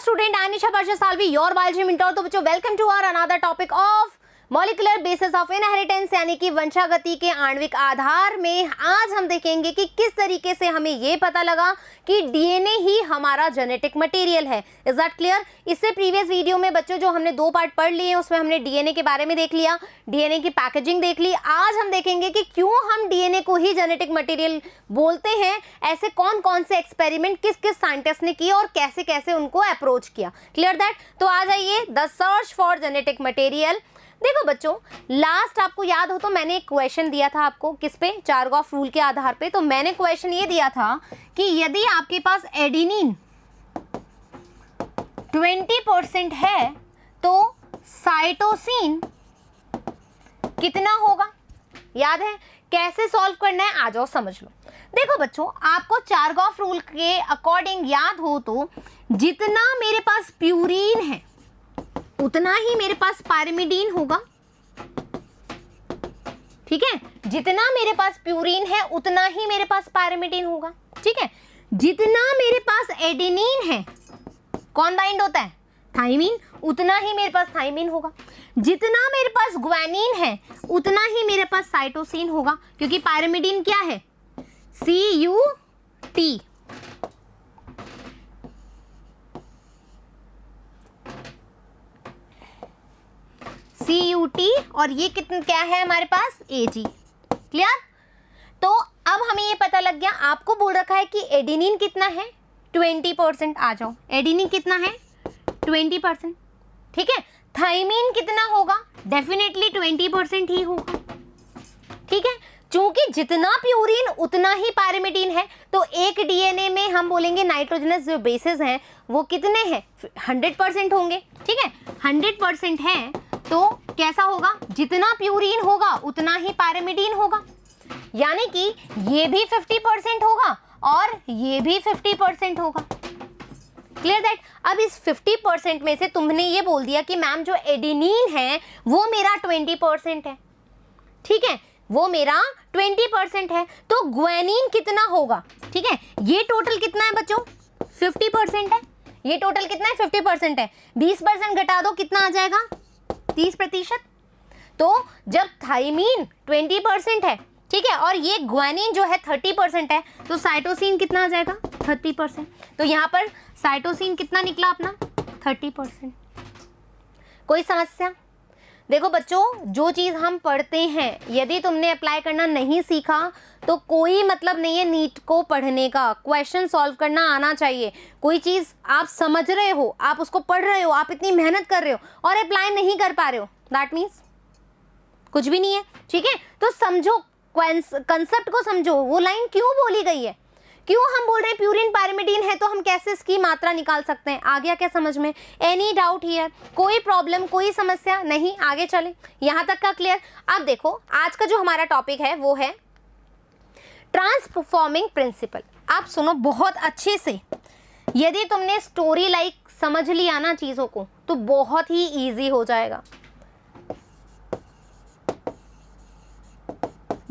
student Anisha Parsha Salvi, your biology mentor। तो बच्चों welcome to our another topic of molecular basis of inheritance यानी कि वंशागति के आणविक आधार में आज हम देखेंगे कि किस तरीके से हमें ये पता लगा कि डीएनए ही हमारा जेनेटिक मटेरियल है। Is that clear? इससे प्रीवियस वीडियो में बच्चों जो हमने 2 पार्ट पढ़ लिए हैं उसमें हमने डीएनए के बारे में देख लिया, डीएनए की पैकेजिंग देख ली। आज हम देखेंगे कि क्यों हम डीएनए को ही जेनेटिक मटेरियल बोलते हैं, ऐसे कौन कौन से एक्सपेरिमेंट किस किस साइंटिस्ट ने किए और कैसे कैसे उनको अप्रोच किया। Clear that? तो आ जाइए, the search for genetic material. देखो बच्चों, लास्ट आपको याद हो तो मैंने एक क्वेश्चन दिया था आपको, किस पे? चारगॉफ रूल के आधार पे। तो मैंने क्वेश्चन ये दिया था कि यदि आपके पास एडेनिन 20% है तो साइटोसिन कितना होगा? याद है? कैसे सॉल्व करना है आ जाओ समझ लो। देखो बच्चों, आपको चारगॉफ रूल के अकॉर्डिंग याद हो तो जितना मेरे पास प्यूरीन है उतना ही मेरे पास पायरिमिडीन होगा। ठीक है, जितना मेरे पास प्यूरीन है उतना ही मेरे पास पायरिमिडीन होगा। ठीक है, जितना मेरे पास एडेनिन है, कौन बाइंड होता है? थाइमिन, उतना ही मेरे पास थाइमिन होगा। जितना मेरे पास ग्वानिन है उतना ही मेरे पास साइटोसिन होगा, क्योंकि पायरिमिडीन क्या है? CUT। CUT और ये कितना क्या है हमारे पास? AG। क्लियर? तो अब हमें ये पता लग गया, आपको बोल रखा है कि एडेनिन कितना है? 20%। आ जाओ, एडेनिन कितना है? 20%। ठीक है, थाइमिन कितना होगा? डेफिनेटली 20% ही होगा। ठीक है, चूंकि जितना प्यूरिन उतना ही पायरिमिडीन है तो एक डीएनए में हम बोलेंगे नाइट्रोजनस जो बेसेस हैं वो कितने हैं? 100% होंगे। ठीक है, 100% है तो कैसा होगा? जितना प्यूरीन होगा उतना ही पायरिमिडीन होगा, यानी कि ये भी 50% होगा और ये भी 50% होगा। Clear that? अब इस 50% में से तुमने ये बोल दिया कि मैम जो एडेनिन है वो मेरा 20% है। ठीक है, वो मेरा 20% है, तो ग्वानिन कितना होगा? ठीक है, ये टोटल कितना है बच्चों? 50% है। ये टोटल कितना है? 50% है। 20% घटा दो, कितना आ जाएगा? 30%। तो जब थाइमिन 20% है, ठीक है, और ये ग्वानिन जो है 30% है, तो साइटोसिन कितना आ जाएगा? 30%। तो यहाँ पर साइटोसिन कितना निकला अपना? 30%। कोई समस्या? देखो बच्चों, जो चीज़ हम पढ़ते हैं यदि तुमने अप्लाई करना नहीं सीखा तो कोई मतलब नहीं है नीट को पढ़ने का। क्वेश्चन सॉल्व करना आना चाहिए। कोई चीज़ आप समझ रहे हो, आप उसको पढ़ रहे हो, आप इतनी मेहनत कर रहे हो और अप्लाई नहीं कर पा रहे हो, दैट मीन्स कुछ भी नहीं है। ठीक है, तो समझो, कंसेप्ट को समझो, वो लाइन क्यों बोली गई है, क्यों हम बोल रहे हैं प्यूरिन पायरिमिडीन है तो हम कैसे इसकी मात्रा निकाल सकते हैं। आ गया क्या समझ में? Any doubt here? कोई प्रॉब्लम, कोई समस्या नहीं? आगे चले, यहां तक का क्लियर? अब देखो, आज का जो हमारा टॉपिक है वो है ट्रांसफॉर्मिंग प्रिंसिपल। आप सुनो बहुत अच्छे से, यदि तुमने स्टोरी लाइक समझ लिया ना चीजों को तो बहुत ही ईजी हो जाएगा।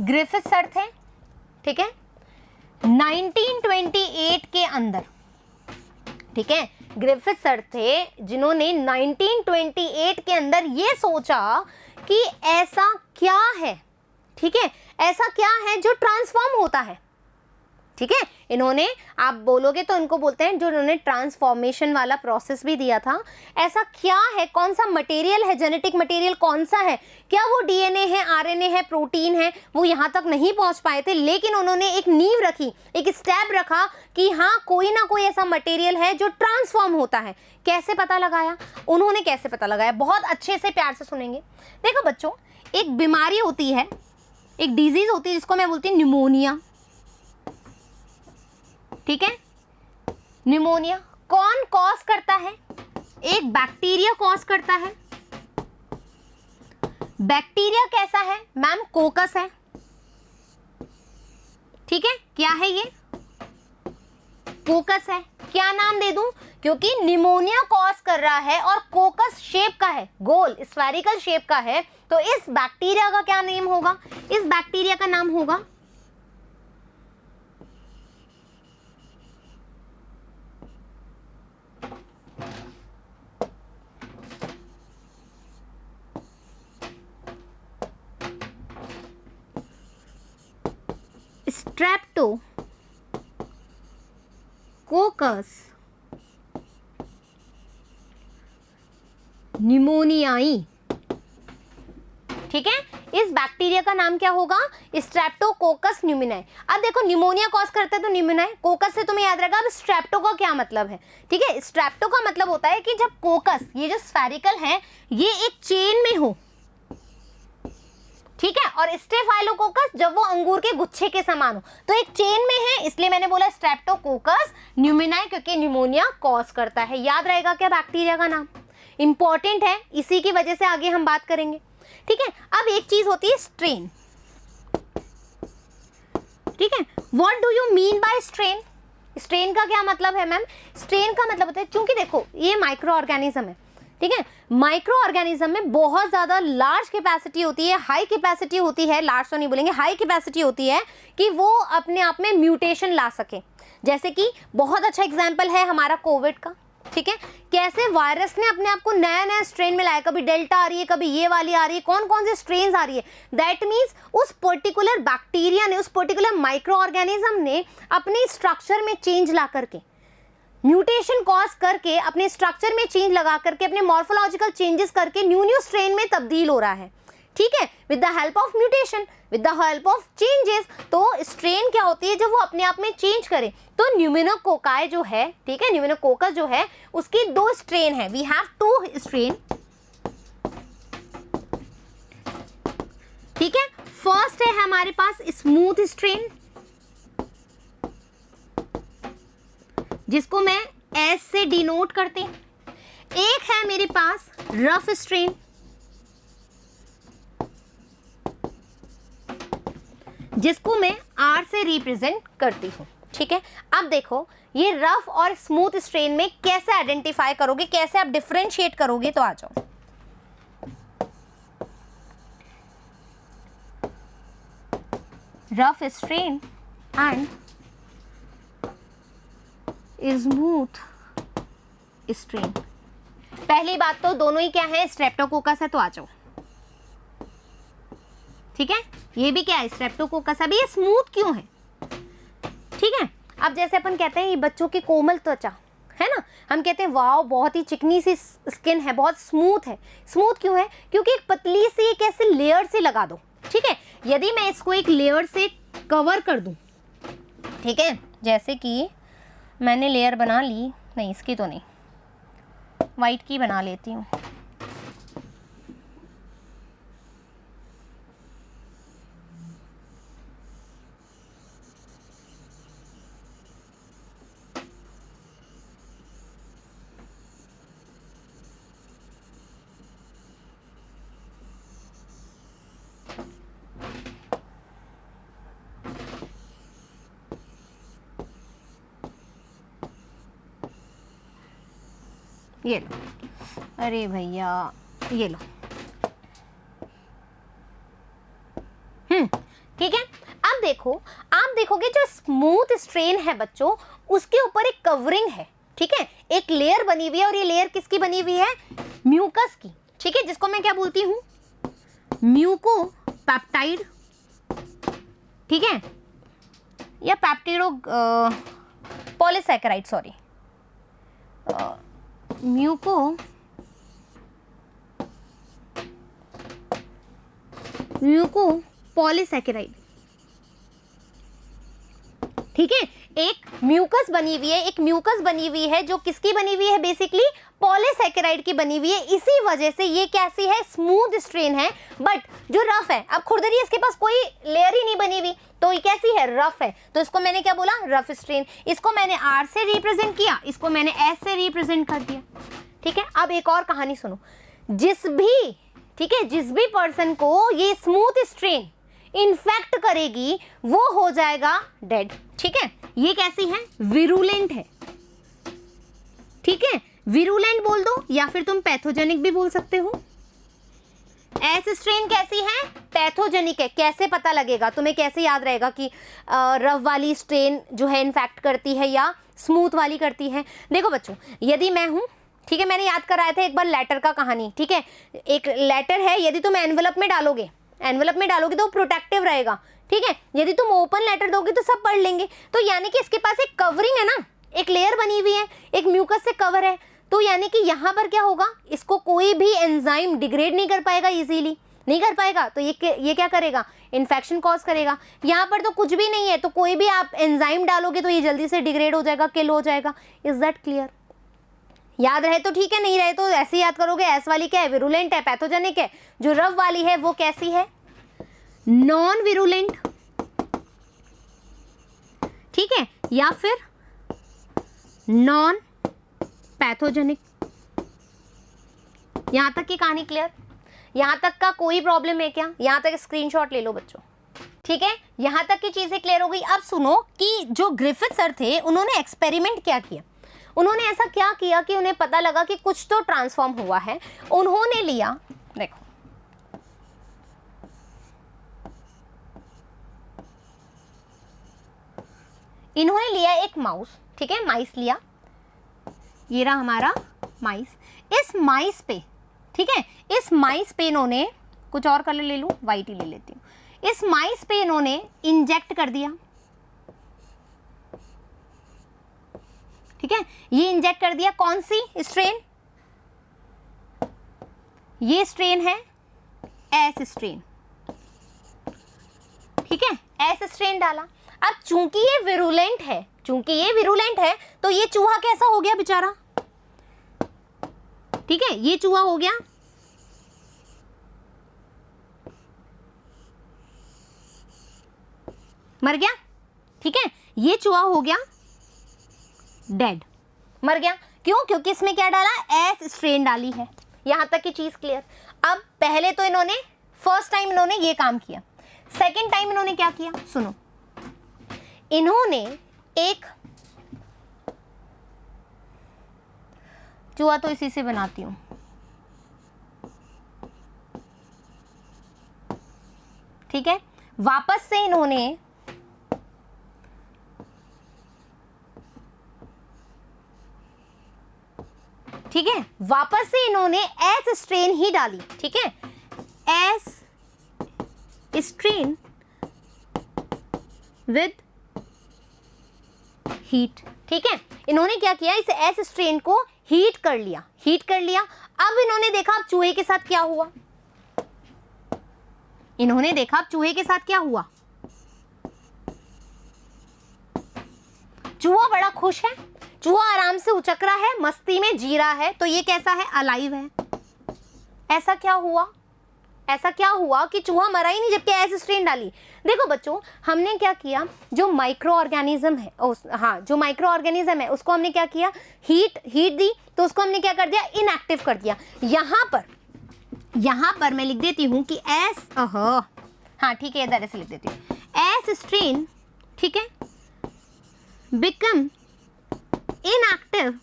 ग्रिफिथ सर थे, ठीक है, 1928 के अंदर, ठीक है, ग्रिफिथ सर थे जिन्होंने 1928 के अंदर ये सोचा कि ऐसा क्या है, ठीक है, ऐसा क्या है जो ट्रांसफॉर्म होता है। ठीक है, इन्होंने, आप बोलोगे तो इनको बोलते हैं जो इन्होंने ट्रांसफॉर्मेशन वाला प्रोसेस भी दिया था। ऐसा क्या है, कौन सा मटेरियल है, जेनेटिक मटेरियल कौन सा है? क्या वो डीएनए है, आरएनए है, प्रोटीन है? वो यहाँ तक नहीं पहुँच पाए थे, लेकिन उन्होंने एक नींव रखी, एक स्टेप रखा कि हाँ कोई ना कोई ऐसा मटेरियल है जो ट्रांसफॉर्म होता है। कैसे पता लगाया उन्होंने? कैसे पता लगाया? बहुत अच्छे से प्यार से सुनेंगे। देखो बच्चों, एक बीमारी होती है, एक डिजीज होती है जिसको मैं बोलती हूँ निमोनिया। ठीक है, निमोनिया कौन कॉज करता है? एक बैक्टीरिया कॉज करता है। बैक्टीरिया कैसा है मैम? कोकस है। ठीक है, क्या है ये? कोकस है। क्या नाम दे दूं? क्योंकि निमोनिया कॉज कर रहा है और कोकस शेप का है, गोल स्फेरिकल शेप का है, तो इस बैक्टीरिया का क्या नेम होगा? इस बैक्टीरिया का नाम होगा स्ट्रेप्टोकोकस न्यूमोनियाई, ठीक है। इस बैक्टीरिया का नाम क्या होगा? Streptococcus pneumoniae. अब देखो न्यूमोनिया कॉज करता है तो न्यूमोनियाई, कोकस से तुम्हें याद रहेगा। अब स्ट्रेप्टो का क्या मतलब है? ठीक है, स्ट्रेप्टो का मतलब होता है कि जब कोकस, ये जो स्फेरिकल है, ये एक चेन में हो, ठीक है, और स्टेफाइलोकोकस जब वो अंगूर के गुच्छे के समान हो, तो एक चेन में है, इसलिए मैंने बोला स्ट्रेप्टोकोकस न्यूमोनियाई, क्योंकि न्यूमोनिया कॉज करता है। याद रहेगा क्या बैक्टीरिया का नाम? इंपॉर्टेंट है, इसी की वजह से आगे हम बात करेंगे, ठीक है। अब एक चीज होती है स्ट्रेन, ठीक है। What do you mean by strain? Strain का क्या मतलब है मैम? स्ट्रेन का मतलब होता है, चूंकि देखो ये माइक्रो ऑर्गेनिज्म है, ठीक है, माइक्रो ऑर्गेनिज्म में बहुत ज्यादा लार्ज कैपेसिटी होती है, हाई कैपेसिटी होती है, लार्ज तो नहीं बोलेंगे, हाई कैपेसिटी होती है कि वो अपने आप में म्यूटेशन ला सके। जैसे कि बहुत अच्छा एग्जांपल है हमारा कोविड का, ठीक है, कैसे वायरस ने अपने आप को नया नया स्ट्रेन में लाया, कभी डेल्टा आ रही है, कभी ये वाली आ रही है, कौन कौन से स्ट्रेन्स आ रही है। दैट मीन्स उस पर्टिकुलर बैक्टीरिया ने, उस पर्टिकुलर माइक्रो ऑर्गेनिज्म ने अपने स्ट्रक्चर में चेंज ला करके, म्यूटेशन कॉज करके, अपने स्ट्रक्चर में चेंज लगा करके, अपने मॉर्फोलॉजिकल चेंजेस करके न्यू स्ट्रेन में तब्दील हो रहा है, ठीक है, with the help of mutation, with the help of changes. तो स्ट्रेन क्या होती है? जब वो अपने आप में चेंज करे। तो न्यूमोनोकोकाई जो है, ठीक है, न्यूमोनोकोकस जो है, उसकी 2 स्ट्रेन है। वी हैव 2 स्ट्रेन, ठीक है। फर्स्ट है हमारे पास स्मूथ स्ट्रेन, जिसको मैं एस से डिनोट करती हूं। एक है मेरे पास रफ स्ट्रेन, जिसको मैं आर से रिप्रेजेंट करती हूं, ठीक है। अब देखो ये रफ और स्मूथ स्ट्रेन में कैसे आइडेंटिफाई करोगे, कैसे आप डिफरेंशिएट करोगे, तो आ जाओ। Rough strain and smooth strain. पहली बात तो दोनों ही क्या है? स्ट्रेप्टोकोकस है, तो आ जाओ, ठीक है। ये भी क्या है? स्ट्रेप्टोकोकस। अभी ये स्मूथ क्यों है? ठीक है, अब जैसे अपन कहते हैं ये बच्चों की कोमल त्वचा है ना, हम कहते हैं वाओ बहुत ही चिकनी सी स्किन है, बहुत स्मूथ है। स्मूथ क्यों है? क्योंकि एक पतली सी एक ऐसे लेयर से लगा दो, ठीक है। यदि मैं इसको एक लेयर से कवर कर दूं, ठीक है, जैसे कि मैंने लेयर बना ली, नहीं इसकी तो नहीं, वाइट की बना लेती हूँ, ये लो, अरे भैया ये लो, ठीक है। अब देखो, आप देखोगे जो स्मूथ स्ट्रेन है बच्चों, उसके ऊपर एक कवरिंग है, ठीक है, एक लेयर बनी हुई है, और ये लेयर किसकी बनी हुई है? म्यूकस की, ठीक है, जिसको मैं क्या बोलती हूँ? म्यूकोपेप्टाइड, ठीक है, या पेप्टिडो पॉलीसैकेराइड, सॉरी, म्यूकोपॉलीसैकेराइड, ठीक है। एक म्यूकस बनी हुई है, एक म्यूकस बनी हुई है जो किसकी बनी हुई है? बेसिकली पॉलीसैकेराइड की बनी हुई है। इसी वजह से ये कैसी है? स्मूथ स्ट्रेन है। बट जो रफ है, अब खुरदरी इसके पास कोई लेयर ही नहीं बनी हुई, तो ये कैसी है? रफ है। तो इसको मैंने क्या बोला? Rough strain. इसको मैंने आर से रिप्रेजेंट किया, इसको मैंने एस से रिप्रेजेंट कर दिया, ठीक है। अब एक और कहानी सुनो, जिस भी पर्सन को ये स्मूथ स्ट्रेन इन्फेक्ट करेगी वो हो जाएगा डेड, ठीक है। ये कैसी है? विरुलेंट है, ठीक है। विरुलेंट बोल दो या फिर तुम पैथोजेनिक भी बोल सकते हो। एस स्ट्रेन कैसी है? पैथोजेनिक है। कैसे पता लगेगा तुम्हें? कैसे याद रहेगा कि रफ वाली स्ट्रेन जो है इन्फेक्ट करती है या स्मूथ वाली करती है? देखो बच्चों, यदि मैं हूं, ठीक है, मैंने याद कराया था एक बार लेटर का कहानी, ठीक है। एक लेटर है, यदि तुम एनवेलप में डालोगे तो प्रोटेक्टिव रहेगा, ठीक है, यदि तुम ओपन लेटर दोगे तो सब पढ़ लेंगे। तो यानी कि इसके पास एक कवरिंग है ना, एक लेयर बनी हुई है, एक म्यूकस से कवर है, तो यानी कि यहाँ पर क्या होगा, इसको कोई भी एंजाइम डिग्रेड नहीं कर पाएगा, इजीली नहीं कर पाएगा, तो ये क्या करेगा, इन्फेक्शन कॉज करेगा। यहाँ पर तो कुछ भी नहीं है, तो कोई भी आप एंजाइम डालोगे तो ये जल्दी से डिग्रेड हो जाएगा, किल हो जाएगा। Is that clear? याद रहे तो ठीक है, नहीं रहे तो ऐसे याद करोगे। एस वाली क्या है, विरुलेंट है, पैथोजेनिक है। जो रव वाली है वो कैसी है, नॉन विरुलेंट, ठीक है, या फिर नॉन पैथोजेनिक। यहां तक की कहानी क्लियर? यहां तक का कोई प्रॉब्लम है क्या? यहां तक स्क्रीनशॉट ले लो बच्चों, ठीक है, यहां तक की चीजें क्लियर हो गई। अब सुनो कि जो ग्रिफिथ सर थे उन्होंने एक्सपेरिमेंट क्या किया। उन्होंने ऐसा क्या किया कि उन्हें पता लगा कि कुछ तो ट्रांसफॉर्म हुआ है। उन्होंने लिया, देखो इन्होंने लिया एक माउस, ठीक है, माइस लिया, ये रहा हमारा माइस। इस माइस पे, ठीक है, इस माइस पे इन्होंने, कुछ और कलर ले लूं, वाइट ही ले लेती हूं। इस माइस पे इन्होंने इंजेक्ट कर दिया, ठीक है, ये इंजेक्ट कर दिया। कौन सी स्ट्रेन? ये स्ट्रेन है एस स्ट्रेन, ठीक है, एस स्ट्रेन डाला। अब चूंकि ये विरुलेंट है, चूंकि ये विरुलेंट है, तो ये चूहा कैसा हो गया बेचारा, ठीक है, ये चूहा हो गया मर गया, ठीक है, ये चूहा हो गया डेड, मर गया। क्यों? क्योंकि इसमें क्या डाला, एस स्ट्रेन डाली है। यहां तक की चीज क्लियर? अब पहले तो इन्होंने, फर्स्ट टाइम इन्होंने ये काम किया, सेकंड टाइम इन्होंने क्या किया, सुनो, इन्होंने एक चूहा, तो इसी से बनाती हूं, ठीक है, वापस से इन्होंने ठीक है, वापस से इन्होंने एस स्ट्रेन ही डाली, ठीक है, एस स्ट्रेन विद हीट, ठीक है, इन्होंने क्या किया, इस एस स्ट्रेन को हीट कर लिया, हीट कर लिया। अब इन्होंने देखा अब चूहे के साथ क्या हुआ, इन्होंने देखा अब चूहे के साथ क्या हुआ, चूहा बड़ा खुश है, चूहा आराम से उचक रहा है, मस्ती में जी रहा है, तो ये कैसा है, अलाइव है। ऐसा क्या हुआ, ऐसा क्या हुआ कि चूहा मरा ही नहीं जबकि एस स्ट्रेन डाली। देखो बच्चों, हमने क्या किया, जो माइक्रो ऑर्गेनिज्म है, हाँ, जो माइक्रो ऑर्गेनिज्म है उसको हमने क्या किया, हीट दी, तो उसको हमने क्या कर दिया, इनएक्टिव कर दिया। यहाँ पर मैं लिख देती हूँ कि एस, हाँ ठीक है, इधर से लिख देती हूँ, एस स्ट्रेन, ठीक है, become inactive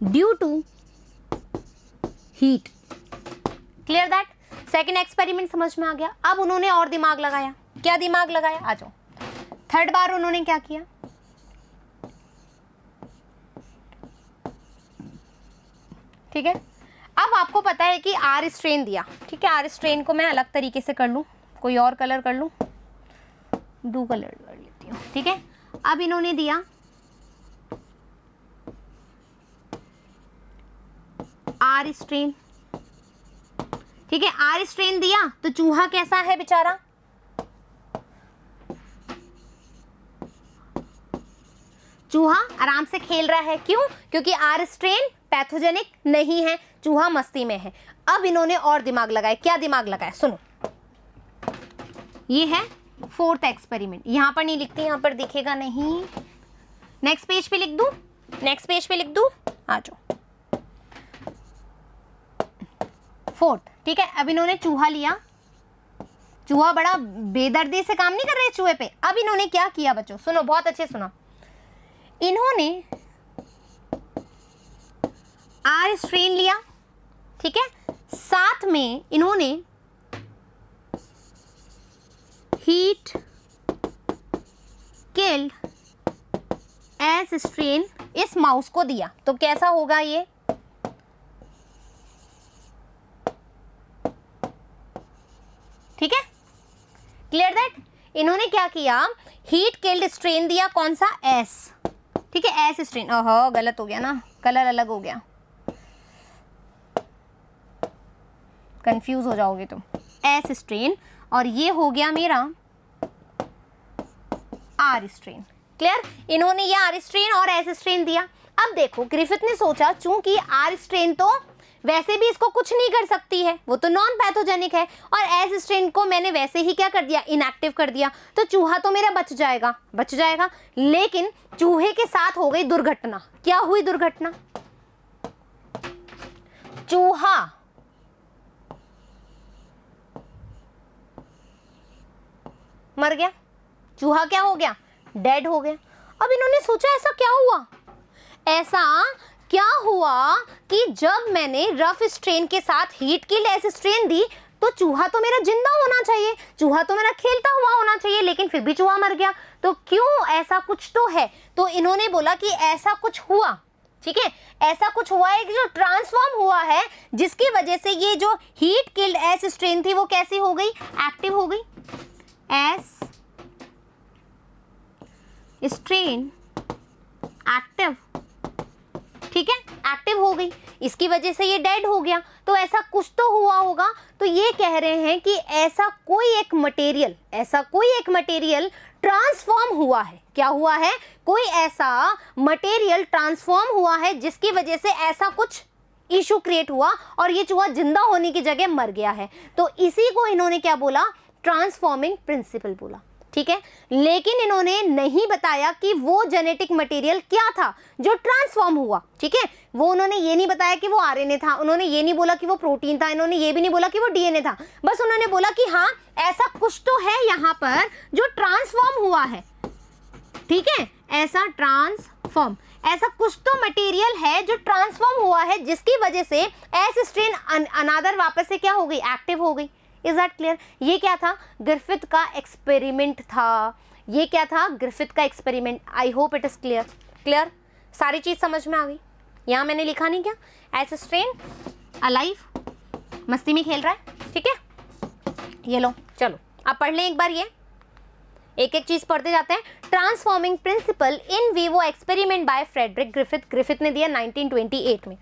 due to heat. Clear that? Second experiment समझ में आ गया। अब उन्होंने और दिमाग लगाया, क्या दिमाग लगाया, आ जाओ। थर्ड बार उन्होंने क्या किया, ठीक है, अब आपको पता है कि आर स्ट्रेन दिया, ठीक है, आर स्ट्रेन को मैं अलग तरीके से कर लूं, कोई और कलर कर लूं, ब्लू कलर कर लेती हूँ, ठीक है। अब इन्होंने दिया आर स्ट्रेन, ठीक है, आर स्ट्रेन दिया तो चूहा कैसा है बेचारा, चूहा आराम से खेल रहा है। क्यों? क्योंकि आर स्ट्रेन पैथोजेनिक नहीं है, चूहा मस्ती में है। अब इन्होंने और दिमाग लगाया, क्या दिमाग लगाया, सुनो, ये है फोर्थ एक्सपेरिमेंट, यहां पर नहीं लिखती, यहां पर दिखेगा नहीं, नेक्स्ट पेज पे लिख दूं, नेक्स्ट पेज पे लिख दूं, आ जाओ, फोर्थ, ठीक है। अब इन्होंने चूहा लिया, चूहा बड़ा बेदर्दी से काम नहीं कर रहे चूहे पे। अब इन्होंने क्या किया बच्चों, सुनो बहुत अच्छे सुनो, इन्होंने आर स्ट्रेन लिया, ठीक है, साथ में इन्होंने हीट किल्ड एस स्ट्रेन इस माउस को दिया, तो कैसा होगा ये, ठीक है, क्लियर इन्होंने क्या किया, हीट किल्ड स्ट्रेन दिया, कौन सा, एस, ठीक है, एस स्ट्रेन, ओहो गलत हो गया ना, कलर अलग हो गया, कंफ्यूज हो जाओगे तुम, एस स्ट्रेन, और ये हो गया मेरा आर स्ट्रेन। क्लियर, इन्होंने ये आर स्ट्रेन और एस स्ट्रेन दिया। अब देखो ग्रिफिथ ने सोचा चूंकि आर स्ट्रेन तो वैसे भी इसको कुछ नहीं कर सकती है, वो तो नॉन पैथोजेनिक है, और एस स्ट्रेन को मैंने वैसे ही क्या कर दिया, इनएक्टिव कर दिया, तो चूहा तो मेरा बच जाएगा, लेकिन चूहे के साथ हो गई दुर्घटना। क्या हुई दुर्घटना, चूहा मर गया, चूहा क्या हो गया, डेड हो गया। अब इन्होंने सोचा ऐसा क्या हुआ कि जब मैंने रफ स्ट्रेन के साथ हीट किल्ड एस स्ट्रेन दी तो चूहा तो मेरा जिंदा होना चाहिए, चूहा तो मेरा खेलता हुआ होना चाहिए, लेकिन फिर भी चूहा मर गया, तो क्यों, ऐसा कुछ तो है। तो इन्होंने बोला कि ऐसा कुछ हुआ, ठीक है, ऐसा कुछ हुआ है कि जो ट्रांसफॉर्म हुआ है, जिसकी वजह से ये जो हीट किल्ड एस स्ट्रेन थी वो कैसी हो गई, एक्टिव हो गई, एस स्ट्रेन एक्टिव, ठीक है, एक्टिव हो गई, इसकी वजह से ये डेड हो गया। तो ऐसा कुछ तो हुआ होगा। तो ये कह रहे हैं कि ऐसा कोई एक मटेरियल ट्रांसफॉर्म हुआ है। क्या हुआ है, कोई ऐसा मटेरियल ट्रांसफॉर्म हुआ है जिसकी वजह से ऐसा कुछ इशू क्रिएट हुआ और ये चूहा जिंदा होने की जगह मर गया है। तो इसी को इन्होंने क्या बोला, ट्रांसफॉर्मिंग प्रिंसिपल बोला, ठीक है। लेकिन इन्होंने नहीं बताया कि वो जेनेटिक मटेरियल क्या था जो ट्रांसफॉर्म हुआ, ठीक है। वो उन्होंने ये नहीं बताया कि वो आरएनए था, उन्होंने ये नहीं बोला कि वो प्रोटीन था, इन्होंने ये भी नहीं बोला कि वो डीएनए था, बस उन्होंने बोला कि हाँ ऐसा कुछ तो है यहाँ पर जो ट्रांसफॉर्म हुआ है, ठीक है, ऐसा कुछ तो मटेरियल है जो ट्रांसफॉर्म हुआ है जिसकी वजह से एस स्ट्रेन अनादर वापस से क्या हो गई, एक्टिव हो गई। Is that clear. ये क्या था, ग्रिफिथ का एक्सपेरिमेंट था, ये क्या था, ग्रिफिथ का experiment. I hope it is clear, सारी चीज समझ में आ गई। यहाँ मैंने लिखा नहीं क्या, एस स्ट्रेन अलाइव, मस्ती में खेल रहा है, ठीक है। ये लो, चलो आप पढ़ लें एक बार, ये एक एक चीज पढ़ते जाते हैं। Transforming principle in vivo experiment by Frederick Griffith ने दिया 1928 में।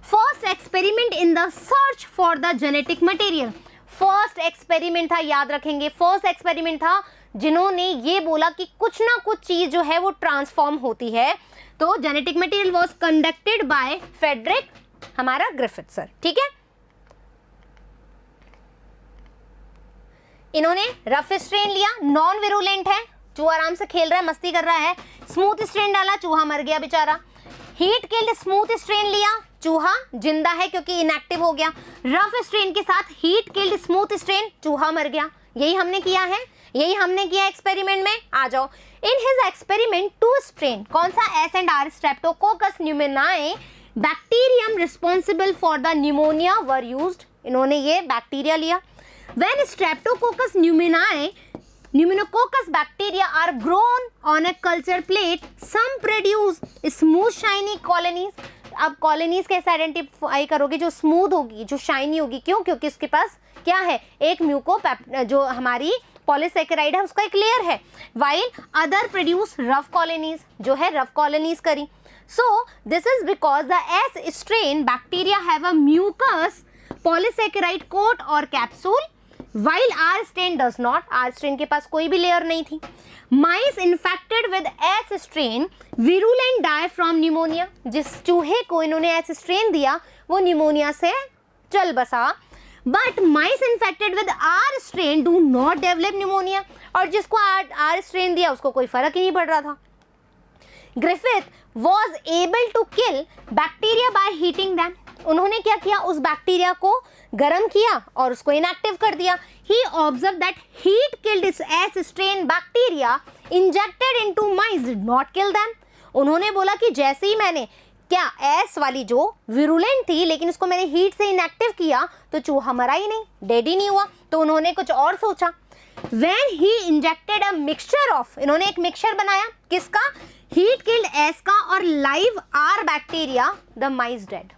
First experiment in the search for the genetic material, first experiment था, याद रखेंगे, फर्स्ट एक्सपेरिमेंट था जिन्होंने ये बोला कि कुछ ना कुछ चीज जो है वो ट्रांसफॉर्म होती है। तो genetic material was conducted by Frederick हमारा ग्रिफिथ सर, ठीक है। इन्होंने रफ स्ट्रेन लिया, नॉन विरुलेंट है, चूहा आराम से खेल रहा है, मस्ती कर रहा है। स्मूथ स्ट्रेन डाला, चूहा मर गया बेचारा। हीट किल्ड स्मूथ स्ट्रेन लिया, चूहा जिंदा है क्योंकि इनएक्टिव हो गया। रफ स्ट्रेन के साथ हीट किल्ड स्मूथ स्ट्रेन, चूहा मर गया। यही हमने किया एक्सपेरिमेंट में। आ जाओ, in his experiment two strain, कौन सा, S and R, streptococcus pneumoniae, bacterium responsible for the pneumonia were used. इन्होंने ये बैक्टीरिया लिया। When Streptococcus pneumococcal bacteria are grown on a culture plate, some produce smooth shiny colonies. अब colonies कैसे identify करोगे, जो smooth होगी, जो shiny होगी, क्यों, क्योंकि उसके पास क्या है, एक जो हमारी पॉलीसेकेराइड है उसका एक लेयर है। While other produce rough colonies, जो है रफ कॉलोनीज करी। So this is because the S strain bacteria have a mucus polysaccharide coat और capsule, while R strain does not, R strain के पास कोई भी लेयर नहीं थी। Mice infected with S strain virulent die from pneumonia, जिस चूहे को इन्होंने S strain दिया वो न्यूमोनिया से चल बसा। But mice infected with R strain do not develop pneumonia, और जिसको R strain दिया उसको कोई फर्क ही नहीं पड़ रहा था। Griffith was able to kill bacteria by heating them, उन्होंने क्या किया, उस बैक्टीरिया को गर्म किया और उसको इनएक्टिव कर दिया। He observed that heat killed S strain bacteria injected into mice did not kill them. उन्होंने बोला कि जैसे ही मैंने क्या S वाली जो विरुलेंट थी लेकिन उसको मैंने हीट से इनएक्टिव किया तो चूहा मरा ही नहीं, डेड ही नहीं हुआ। तो उन्होंने कुछ और सोचा। When he injected a mixture of, इन्होंने एक मिक्सचर बनाया किसका, हीट किल्ड S का और live R bacteria, the mice dead.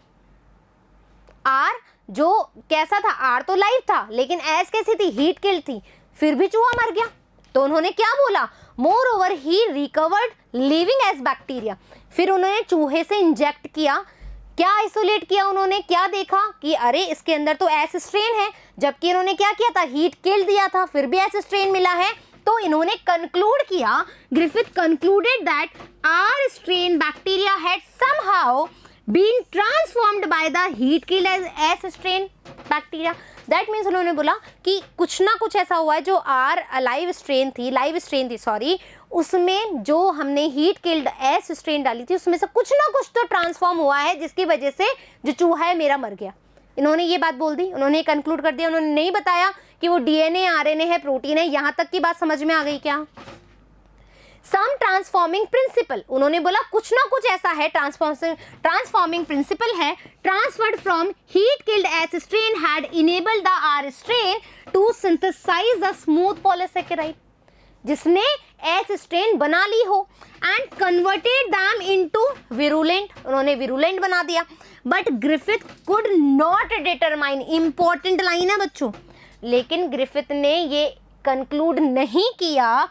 R जो कैसा था, R तो लाइव था लेकिन S कैसी थी, हीट किल्ड थी, फिर भी चूहा मर गया। तो उन्होंने क्या बोला, मोर ओवर ही रिकवर्ड लिविंग एज बैक्टीरिया। फिर उन्होंने चूहे से इंजेक्ट किया, क्या आइसोलेट किया उन्होंने, क्या देखा कि अरे इसके अंदर तो एस स्ट्रेन है, जबकि इन्होंने क्या किया था, हीट किल दिया था, फिर भी एस स्ट्रेन मिला है। तो इन्होंने कंक्लूड किया, ग्रिफिथ concluded that R strain bacteria had somehow been transformed by the heat killed S strain bacteria. That means उन्होंने बोला कि कुछ ना कुछ ऐसा हुआ है, जो आर लाइव स्ट्रेन थी सॉरी, उसमें जो हमने हीट किल्ड एस स्ट्रेन डाली थी उसमें से कुछ ना कुछ तो ट्रांसफॉर्म हुआ है, जिसकी वजह से जो चूहा है मेरा मर गया। इन्होंने ये बात बोल दी, उन्होंने कंक्लूड कर दिया, उन्होंने नहीं बताया कि वो डीएनए आरएनए है प्रोटीन है। यहां तक की बात समझ में आ गई क्या? सम ट्रांसफॉर्मिंग प्रिंसिपल, उन्होंने बोला कुछ ना कुछ ऐसा है, ट्रांसफॉर्मिंग प्रिंसिपल है, transferred from heat killed S strain had enabled the R strain to synthesize the smooth polysaccharide, जिसने एस स्ट्रेन बना ली हो, and converted them into virulent, उन्होंने विरुलेंट बना दिया। But Griffith could not determine, important line है बच्चों, लेकिन ग्रिफिथ ने ये कंक्लूड नहीं किया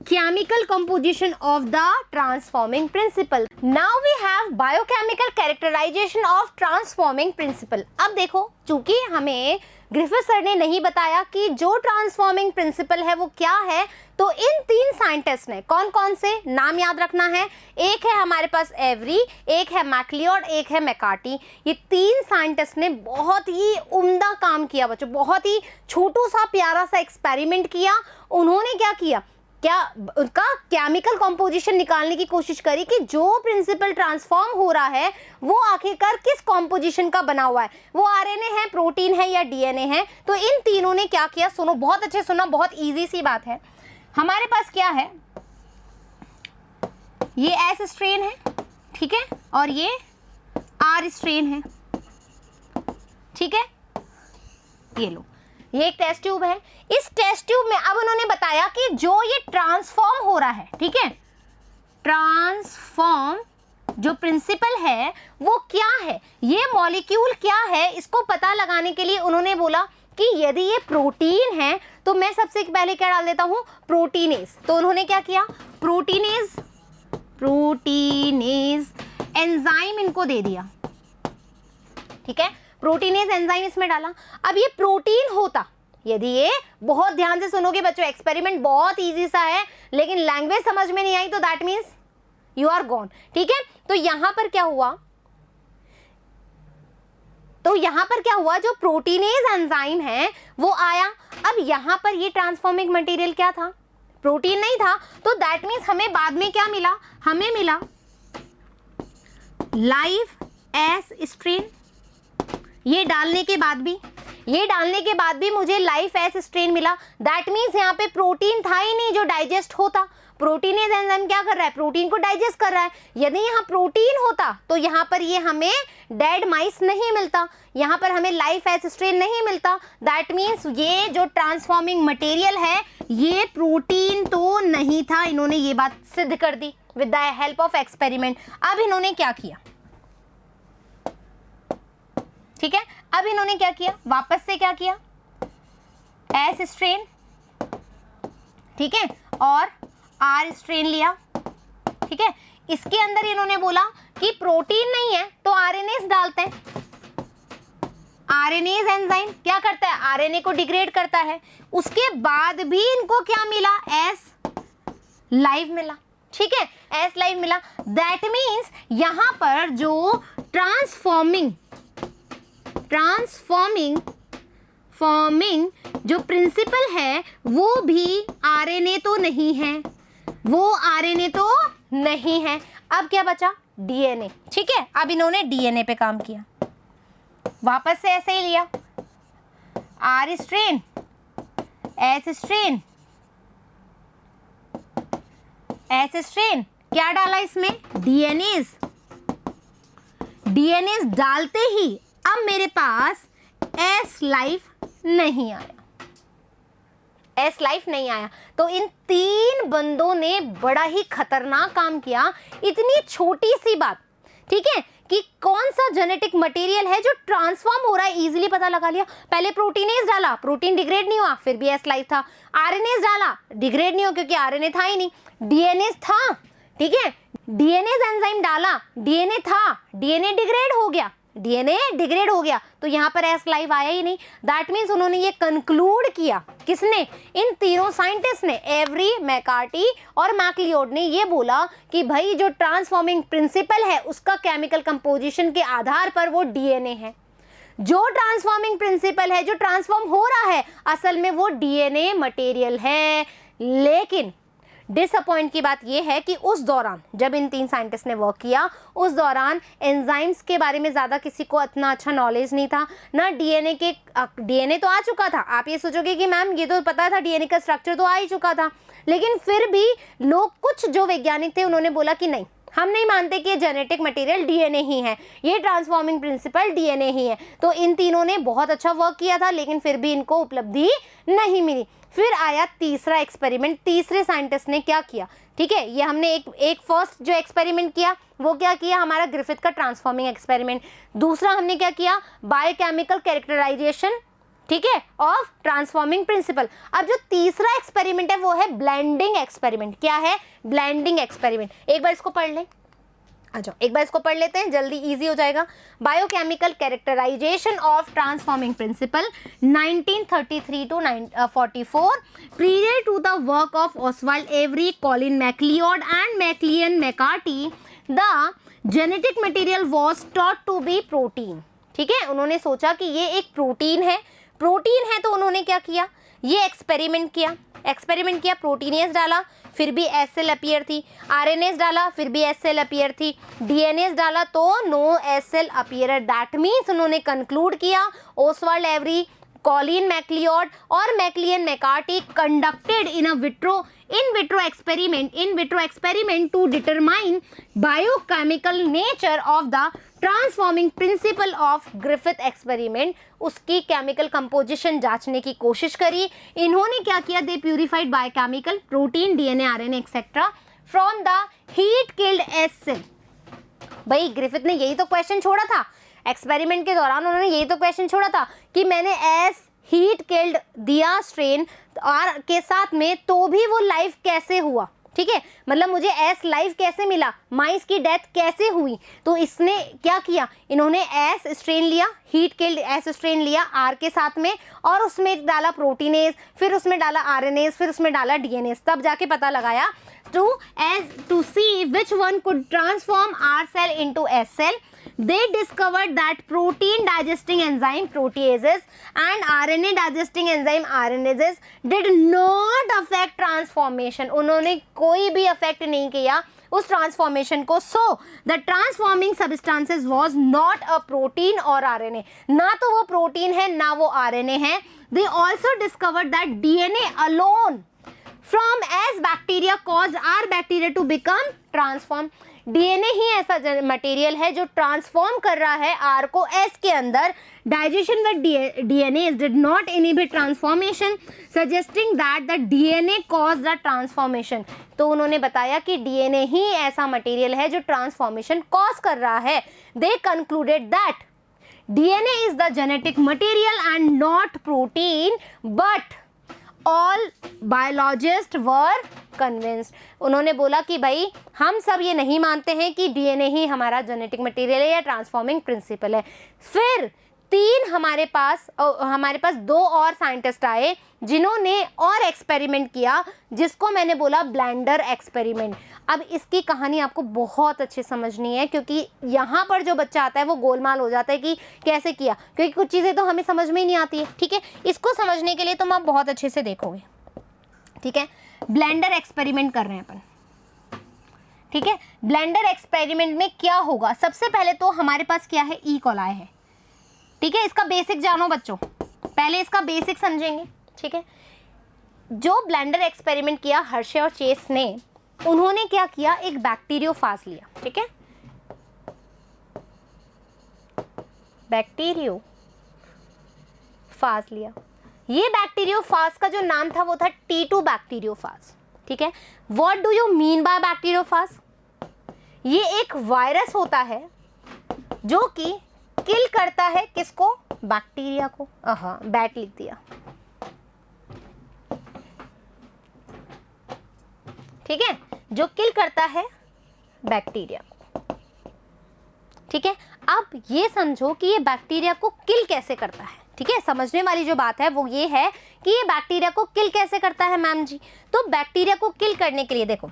chemical composition of the transforming principle. Now we have biochemical characterization of transforming principle. अब देखो, चूंकि हमें ग्रिफिथ सर ने नहीं बताया कि जो ट्रांसफॉर्मिंग प्रिंसिपल है वो क्या है, तो इन 3 साइंटिस्ट ने, कौन कौन से नाम याद रखना है, एक है हमारे पास एवरी, एक है मैक्लियोड, एक है मैकार्टी। ये 3 साइंटिस्ट ने बहुत ही उम्दा काम किया बच्चों, बहुत ही छोटू सा प्यारा सा एक्सपेरिमेंट किया। उन्होंने क्या किया, क्या उनका केमिकल कंपोजिशन निकालने की कोशिश करी कि जो प्रिंसिपल ट्रांसफॉर्म हो रहा है वो आखिरकार किस कंपोजिशन का बना हुआ है, वो आरएनए है, प्रोटीन है या डीएनए है। तो इन तीनों ने क्या किया, सुनो बहुत अच्छे सुनो, बहुत इजी सी बात है। हमारे पास क्या है, ये एस स्ट्रेन है, ठीक है, और ये आर स्ट्रेन है, ठीक है, ये लो, ये एक टेस्ट ट्यूब है। इस टेस्ट ट्यूब में अब उन्होंने बताया कि जो ये ट्रांसफॉर्म हो रहा है, ठीक है, ट्रांसफॉर्म जो प्रिंसिपल है वो क्या है, ये मॉलिक्यूल क्या है, इसको पता लगाने के लिए उन्होंने बोला कि यदि ये प्रोटीन है तो मैं सबसे पहले क्या डाल देता हूं, प्रोटीनेज। तो उन्होंने क्या किया, प्रोटीनेज एंजाइम इनको दे दिया, ठीक है, प्रोटीनेज एंजाइम इसमें डाला। अब ये प्रोटीन होता, यदि ये, बहुत ध्यान से सुनोगे बच्चों, एक्सपेरिमेंट बहुत इजी सा है, लेकिन लैंग्वेज समझ में नहीं आई तो that means you are gone, ठीक है। तो यहां पर क्या हुआ, जो प्रोटीनेज एंजाइम है वो आया। अब यहां पर ये ट्रांसफॉर्मिंग मटेरियल क्या था, प्रोटीन नहीं था, तो दैट मीन्स हमें बाद में क्या मिला, हमें मिला लाइव एस स्ट्रेन। ये डालने के बाद भी मुझे लाइफ एस स्ट्रेन मिला। दैट मीन्स यहाँ पे प्रोटीन था ही नहीं जो डाइजेस्ट होता। प्रोटीनेज एंजाइम क्या कर रहा है, प्रोटीन को डाइजेस्ट कर रहा है। यदि यहाँ प्रोटीन होता तो यहाँ पर ये हमें डेड माइस नहीं मिलता, यहाँ पर हमें लाइफ एस स्ट्रेन नहीं मिलता। दैट मीन्स ये जो ट्रांसफॉर्मिंग मटेरियल है ये प्रोटीन तो नहीं था। इन्होंने ये बात सिद्ध कर दी with the help of experiment. अब इन्होंने क्या किया, ठीक है, अब इन्होंने क्या किया, वापस से क्या किया, एस स्ट्रेन, ठीक है, और आर स्ट्रेन लिया, ठीक है। इसके अंदर इन्होंने बोला कि प्रोटीन नहीं है तो आरएनएस डालते हैं। आरएनएस एंजाइम क्या करता है, आरएनए को डिग्रेड करता है। उसके बाद भी इनको क्या मिला, एस लाइव मिला, ठीक है, एस लाइव मिला। दैट मीन्स यहां पर जो ट्रांसफॉर्मिंग जो प्रिंसिपल है वो भी आरएनए तो नहीं है, अब क्या बचा, डीएनए, ठीक है। अब इन्होंने डीएनए पे काम किया, वापस से ऐसे ही लिया, आर स्ट्रेन, एस स्ट्रेन, क्या डाला इसमें, डीएनएस डालते ही अब मेरे पास एस लाइफ नहीं आया। तो इन 3 बंदों ने बड़ा ही खतरनाक काम किया। इतनी छोटी सी बात ठीक है, कि कौन सा जेनेटिक मटेरियल है जो ट्रांसफॉर्म हो रहा है, इजीली पता लगा लिया। पहले प्रोटीनेज डाला, प्रोटीन डिग्रेड नहीं हुआ, फिर भी एस लाइफ था। आरएनएज डाला, डिग्रेड नहीं हुआ क्योंकि आरएनए था ही नहीं। डीएनएज था, ठीक है, डीएनएज एंजाइम डाला, डीएनए था, डीएनए डिग्रेड हो गया, डीएनए डिग्रेड हो गया, तो यहाँ पर एस लाइफ आया ही नहीं। दैट मीन्स उन्होंने ये कंक्लूड किया, किसने, इन तीनों साइंटिस्ट ने, एवरी, मैकार्टी और मैक्लियोड ने ये बोला कि भाई जो ट्रांसफॉर्मिंग प्रिंसिपल है उसका केमिकल कंपोजिशन के आधार पर वो डीएनए है। जो ट्रांसफॉर्मिंग प्रिंसिपल है, जो ट्रांसफॉर्म हो रहा है, असल में वो डीएनए मटेरियल है। लेकिन डिसअपॉइंट की बात यह है कि उस दौरान जब इन तीन साइंटिस्ट ने वर्क किया, उस दौरान एंजाइम्स के बारे में ज़्यादा किसी को इतना अच्छा नॉलेज नहीं था ना। डीएनए तो आ चुका था, आप ये सोचोगे कि मैम ये तो पता था, डीएनए का स्ट्रक्चर तो आ ही चुका था, लेकिन फिर भी लोग, कुछ जो वैज्ञानिक थे, उन्होंने बोला कि नहीं, हम नहीं मानते कि ये जेनेटिक मटेरियल डीएनए ही है, ये ट्रांसफॉर्मिंग प्रिंसिपल डीएनए ही है। तो इन तीनों ने बहुत अच्छा वर्क किया था, लेकिन फिर भी इनको उपलब्धि नहीं मिली। फिर आया तीसरा एक्सपेरिमेंट, तीसरे साइंटिस्ट ने क्या किया, ठीक है, ये हमने एक फर्स्ट जो एक्सपेरिमेंट किया वो क्या किया, हमारा ग्रिफिथ का ट्रांसफॉर्मिंग एक्सपेरिमेंट। दूसरा हमने क्या किया, बायोकेमिकल कैरेक्टराइजेशन, ठीक है, ऑफ ट्रांसफॉर्मिंग प्रिंसिपल। अब जो तीसरा एक्सपेरिमेंट है वो है ब्लेंडिंग एक्सपेरिमेंट। क्या है, ब्लेंडिंग एक्सपेरिमेंट। एक बार इसको पढ़ लें, आ जाओ एक बार इसको पढ़ लेते हैं, जल्दी इजी हो जाएगा। Biochemical characterisation of transforming principle 1933 to 44, period to the work of Oswald Avery, Colin MacLeod and Maclyn McCarty. The genetic material was thought to be protein. ठीक है, उन्होंने सोचा कि ये एक प्रोटीन है, तो उन्होंने क्या किया, ये एक्सपेरिमेंट किया, प्रोटीनेज डाला, फिर भी एस सेल अपीयर थी, आरएनएज डाला, फिर भी एस सेल अपीयर थी, डीएनएज डाला तो no S cell appear. That means उन्होंने कंक्लूड किया, ओसवाल्ड एवरी, कॉलिन मैक्लियोड और Maclyn McCarty conducted in vitro experiment to determine biochemical nature of the transforming principle of Griffith experiment। उसकी chemical composition जांचने की कोशिश करी। इन्होंने क्या किया, they purified biochemical protein, DNA, RNA etcetera from the heat killed S cell. भाई Griffith ने यही तो क्वेश्चन छोड़ा था एक्सपेरिमेंट के दौरान, उन्होंने यही तो क्वेश्चन छोड़ा था कि मैंने एस हीट किल्ड दिया स्ट्रेन और के साथ में, तो भी वो लाइव कैसे हुआ। ठीक है, मतलब मुझे एस लाइव कैसे मिला, माइस की डेथ कैसे हुई। तो इसने क्या किया, इन्होंने एस स्ट्रेन लिया, हीट किल्ड एस स्ट्रेन लिया आर के साथ में, और उसमें डाला प्रोटीनेज, फिर उसमें डाला आरएनएज, फिर उसमें डाला डीएनएज, तब जाके पता लगाया to see which one could transform R cell into S cell. They discovered that protein digesting enzyme proteases and RNA digesting enzyme RNases did not affect transformation. उन्होंने कोई भी अफेक्ट नहीं किया उस ट्रांसफॉर्मेशन को। So the transforming substances was not a protein और RNA, ना तो वो प्रोटीन है ना वो आरएनए है। They also discovered that DNA alone from as bacteria caused our bacteria to become transform। DNA ही ऐसा मटेरियल है जो ट्रांसफॉर्म कर रहा है आर को एस के अंदर। Digestion with DNA did not inhibit transformation, suggesting that the DNA cause the transformation. तो उन्होंने बताया कि डीएनए ही ऐसा मटेरियल है जो ट्रांसफॉर्मेशन कॉज कर रहा है। दे concluded that DNA is the genetic material and not protein, but all biologist were convinced. उन्होंने बोला कि भाई हम सब ये नहीं मानते हैं कि डीएनए ही हमारा जेनेटिक मटेरियल है या ट्रांसफॉर्मिंग प्रिंसिपल है। फिर हमारे पास दो और साइंटिस्ट आए जिन्होंने और एक्सपेरिमेंट किया, जिसको मैंने बोला ब्लेंडर एक्सपेरिमेंट। अब इसकी कहानी आपको बहुत अच्छे समझनी है, क्योंकि यहाँ पर जो बच्चा आता है वो गोलमाल हो जाता है कि कैसे किया, क्योंकि कुछ चीज़ें तो हमें समझ में ही नहीं आती है। ठीक है, इसको समझने के लिए तुम आप बहुत अच्छे से देखोगे। ठीक है, ब्लेंडर एक्सपेरिमेंट कर रहे हैं अपन। ठीक है, ब्लेंडर एक्सपेरिमेंट में क्या होगा, सबसे पहले तो हमारे पास क्या है, ई कोलाई है। ठीक है, इसका बेसिक जानो बच्चों, पहले इसका बेसिक समझेंगे। ठीक है, जो ब्लेंडर एक्सपेरिमेंट किया हर्शे और चेस ने, उन्होंने क्या किया, एक बैक्टीरियोफाज लिया। ठीक है, बैक्टीरियोफाज लिया। ये बैक्टीरियोफाज का जो नाम था वो था T2 बैक्टीरियोफाज। ठीक है, what do you mean by bacteriophage, ये एक वायरस होता है जो कि किल करता है किसको, बैक्टीरिया को। बैट लिख दिया, ठीक है, जो किल करता है बैक्टीरिया को, ठीक है। अब ये समझो कि ये बैक्टीरिया को किल कैसे करता है, ठीक है। समझने वाली जो बात है वो ये है कि ये बैक्टीरिया को किल कैसे करता है मैम जी। तो बैक्टीरिया को किल करने के लिए देखो,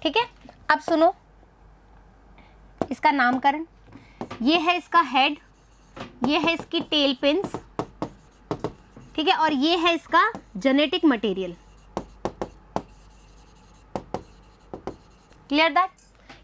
ठीक है। अब सुनो इसका नामकरण, ये है इसका हेड, ये है इसकी टेल पिन्स, ठीक है, और ये है इसका जेनेटिक मटेरियल। Clear that?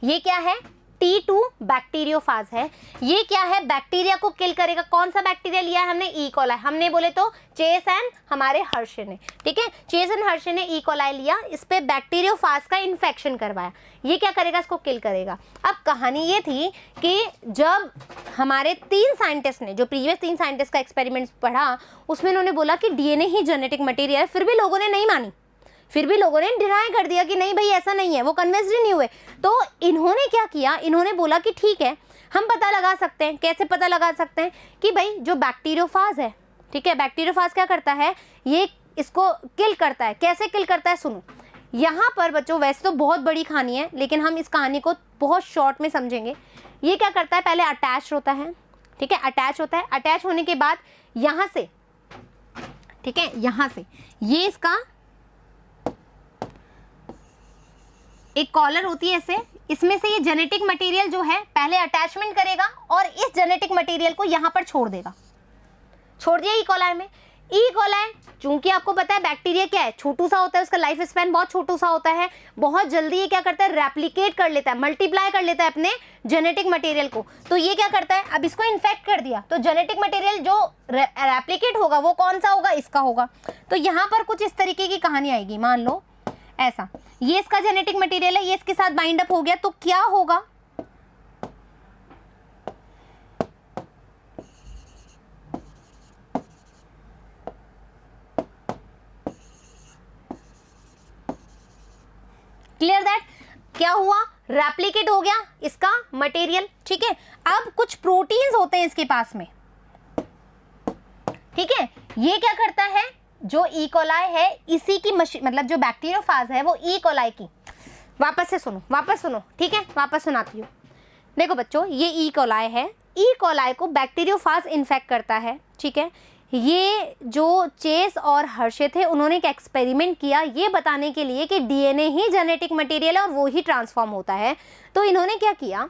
ये क्या है, T2 बैक्टीरियोफाज है। ये क्या है, बैक्टीरिया को किल करेगा। कौन सा बैक्टीरिया लिया है हमने, ई कोलाई। हमने बोले तो चेस एंड हमारे हर्षे ने, ठीक है, चेस एंड हर्षे ने ई कोलाई लिया, इस पे बैक्टीरियोफाज का इन्फेक्शन करवाया। ये क्या करेगा, इसको किल करेगा। अब कहानी ये थी कि जब हमारे 3 साइंटिस्ट ने, जो प्रीवियस 3 साइंटिस्ट का एक्सपेरिमेंट पढ़ा, उसमें उन्होंने बोला कि डीएनए ही जेनेटिक मटेरियल है। फिर भी लोगों ने नहीं मानी, फिर भी लोगों ने डिनाई कर दिया कि नहीं भाई ऐसा नहीं है, वो कन्विंस्ड ही नहीं हुए। तो इन्होंने क्या किया, इन्होंने बोला कि ठीक है, हम पता लगा सकते हैं। कैसे पता लगा सकते हैं कि भाई जो बैक्टीरियोफाज है, ठीक है, बैक्टीरियोफाज क्या करता है, ये इसको किल करता है। कैसे किल करता है सुनो। यहाँ पर बच्चों वैसे तो बहुत बड़ी कहानी है, लेकिन हम इस कहानी को बहुत शॉर्ट में समझेंगे। ये क्या करता है, पहले अटैच होता है, ठीक है, अटैच होता है। अटैच होने के बाद यहाँ से, ठीक है, यहाँ से ये इसका एक कॉलर होती है ऐसे, इसमें से ये जेनेटिक मटेरियल जो है पहले अटैचमेंट करेगा और इस जेनेटिक मटेरियल को यहाँ पर छोड़ देगा। छोड़ दिया ई कोलाई में। ई कोलाई चूंकि आपको पता है बैक्टीरिया क्या है, छोटू सा होता है, उसका लाइफ स्पैन बहुत छोटू सा होता है, बहुत जल्दी ये क्या करता है, रेप्लिकेट कर लेता है, मल्टीप्लाई कर लेता है अपने जेनेटिक मटेरियल को। तो ये क्या करता है, अब इसको इन्फेक्ट कर दिया, तो जेनेटिक मटेरियल जो रेप्लिकेट होगा वो कौन सा होगा, इसका होगा। तो यहाँ पर कुछ इस तरीके की कहानी आएगी। मान लो ऐसा, ये इसका जेनेटिक मटेरियल है, ये इसके साथ बाइंड अप हो गया, तो क्या होगा, क्लियर दैट? क्या हुआ, रेप्लिकेट हो गया इसका मटेरियल, ठीक है। अब कुछ प्रोटीन्स होते हैं इसके पास में, ठीक है। ये क्या करता है, जो ई कोलाई है इसी की मतलब जो बैक्टीरियोफाज है वो ई कोलाई की, वापस से सुनो, वापस सुनो, ठीक है, वापस सुनाती हूँ। देखो बच्चों, ये ई कोलाई है, ई कोलाई को बैक्टीरियोफाज इन्फेक्ट करता है, ठीक है। ये जो चेस और हर्षे थे, उन्होंने एक एक्सपेरिमेंट किया ये बताने के लिए कि डीएनए ही जेनेटिक मटेरियल है और वो ही ट्रांसफॉर्म होता है। तो इन्होंने क्या किया,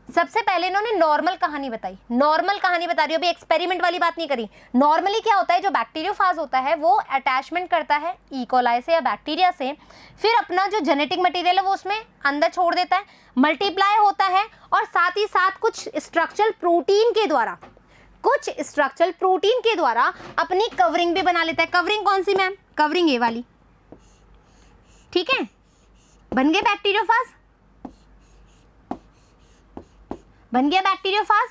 सबसे पहले इन्होंने नॉर्मल कहानी बताई। नॉर्मल कहानी बता रही हूँ, अभी एक्सपेरिमेंट वाली बात नहीं करी। नॉर्मली क्या होता है, जो बैक्टीरियोफाज होता है वो अटैचमेंट करता है ई कोलाई से या बैक्टीरिया से, फिर अपना जो जेनेटिक मटेरियल है वो उसमें अंदर छोड़ देता है, मल्टीप्लाई होता है और साथ ही साथ कुछ स्ट्रक्चरल प्रोटीन के द्वारा अपनी कवरिंग भी बना लेता है। कवरिंग कौन सी मैम, कवरिंग ये वाली, ठीक है। बन गए बैक्टीरियोफाज, बन गया बैक्टीरियोफाज,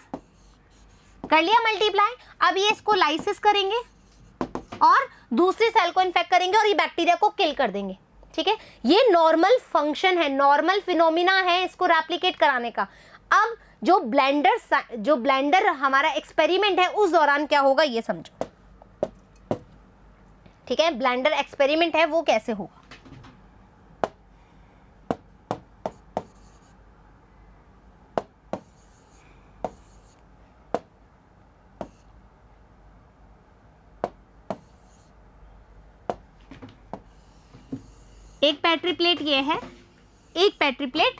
कर लिया मल्टीप्लाई। अब ये इसको लाइसिस करेंगे और दूसरी सेल को इन्फेक्ट करेंगे और ये बैक्टीरिया को किल कर देंगे, ठीक है। ये नॉर्मल फंक्शन है, नॉर्मल फिनोमिना है इसको रेप्लिकेट कराने का। अब जो ब्लेंडर हमारा एक्सपेरिमेंट है उस दौरान क्या होगा ये समझो, ठीक है। ब्लेंडर एक्सपेरिमेंट है वो कैसे होगा, एक पेट्री प्लेट ये है, एक पेट्री प्लेट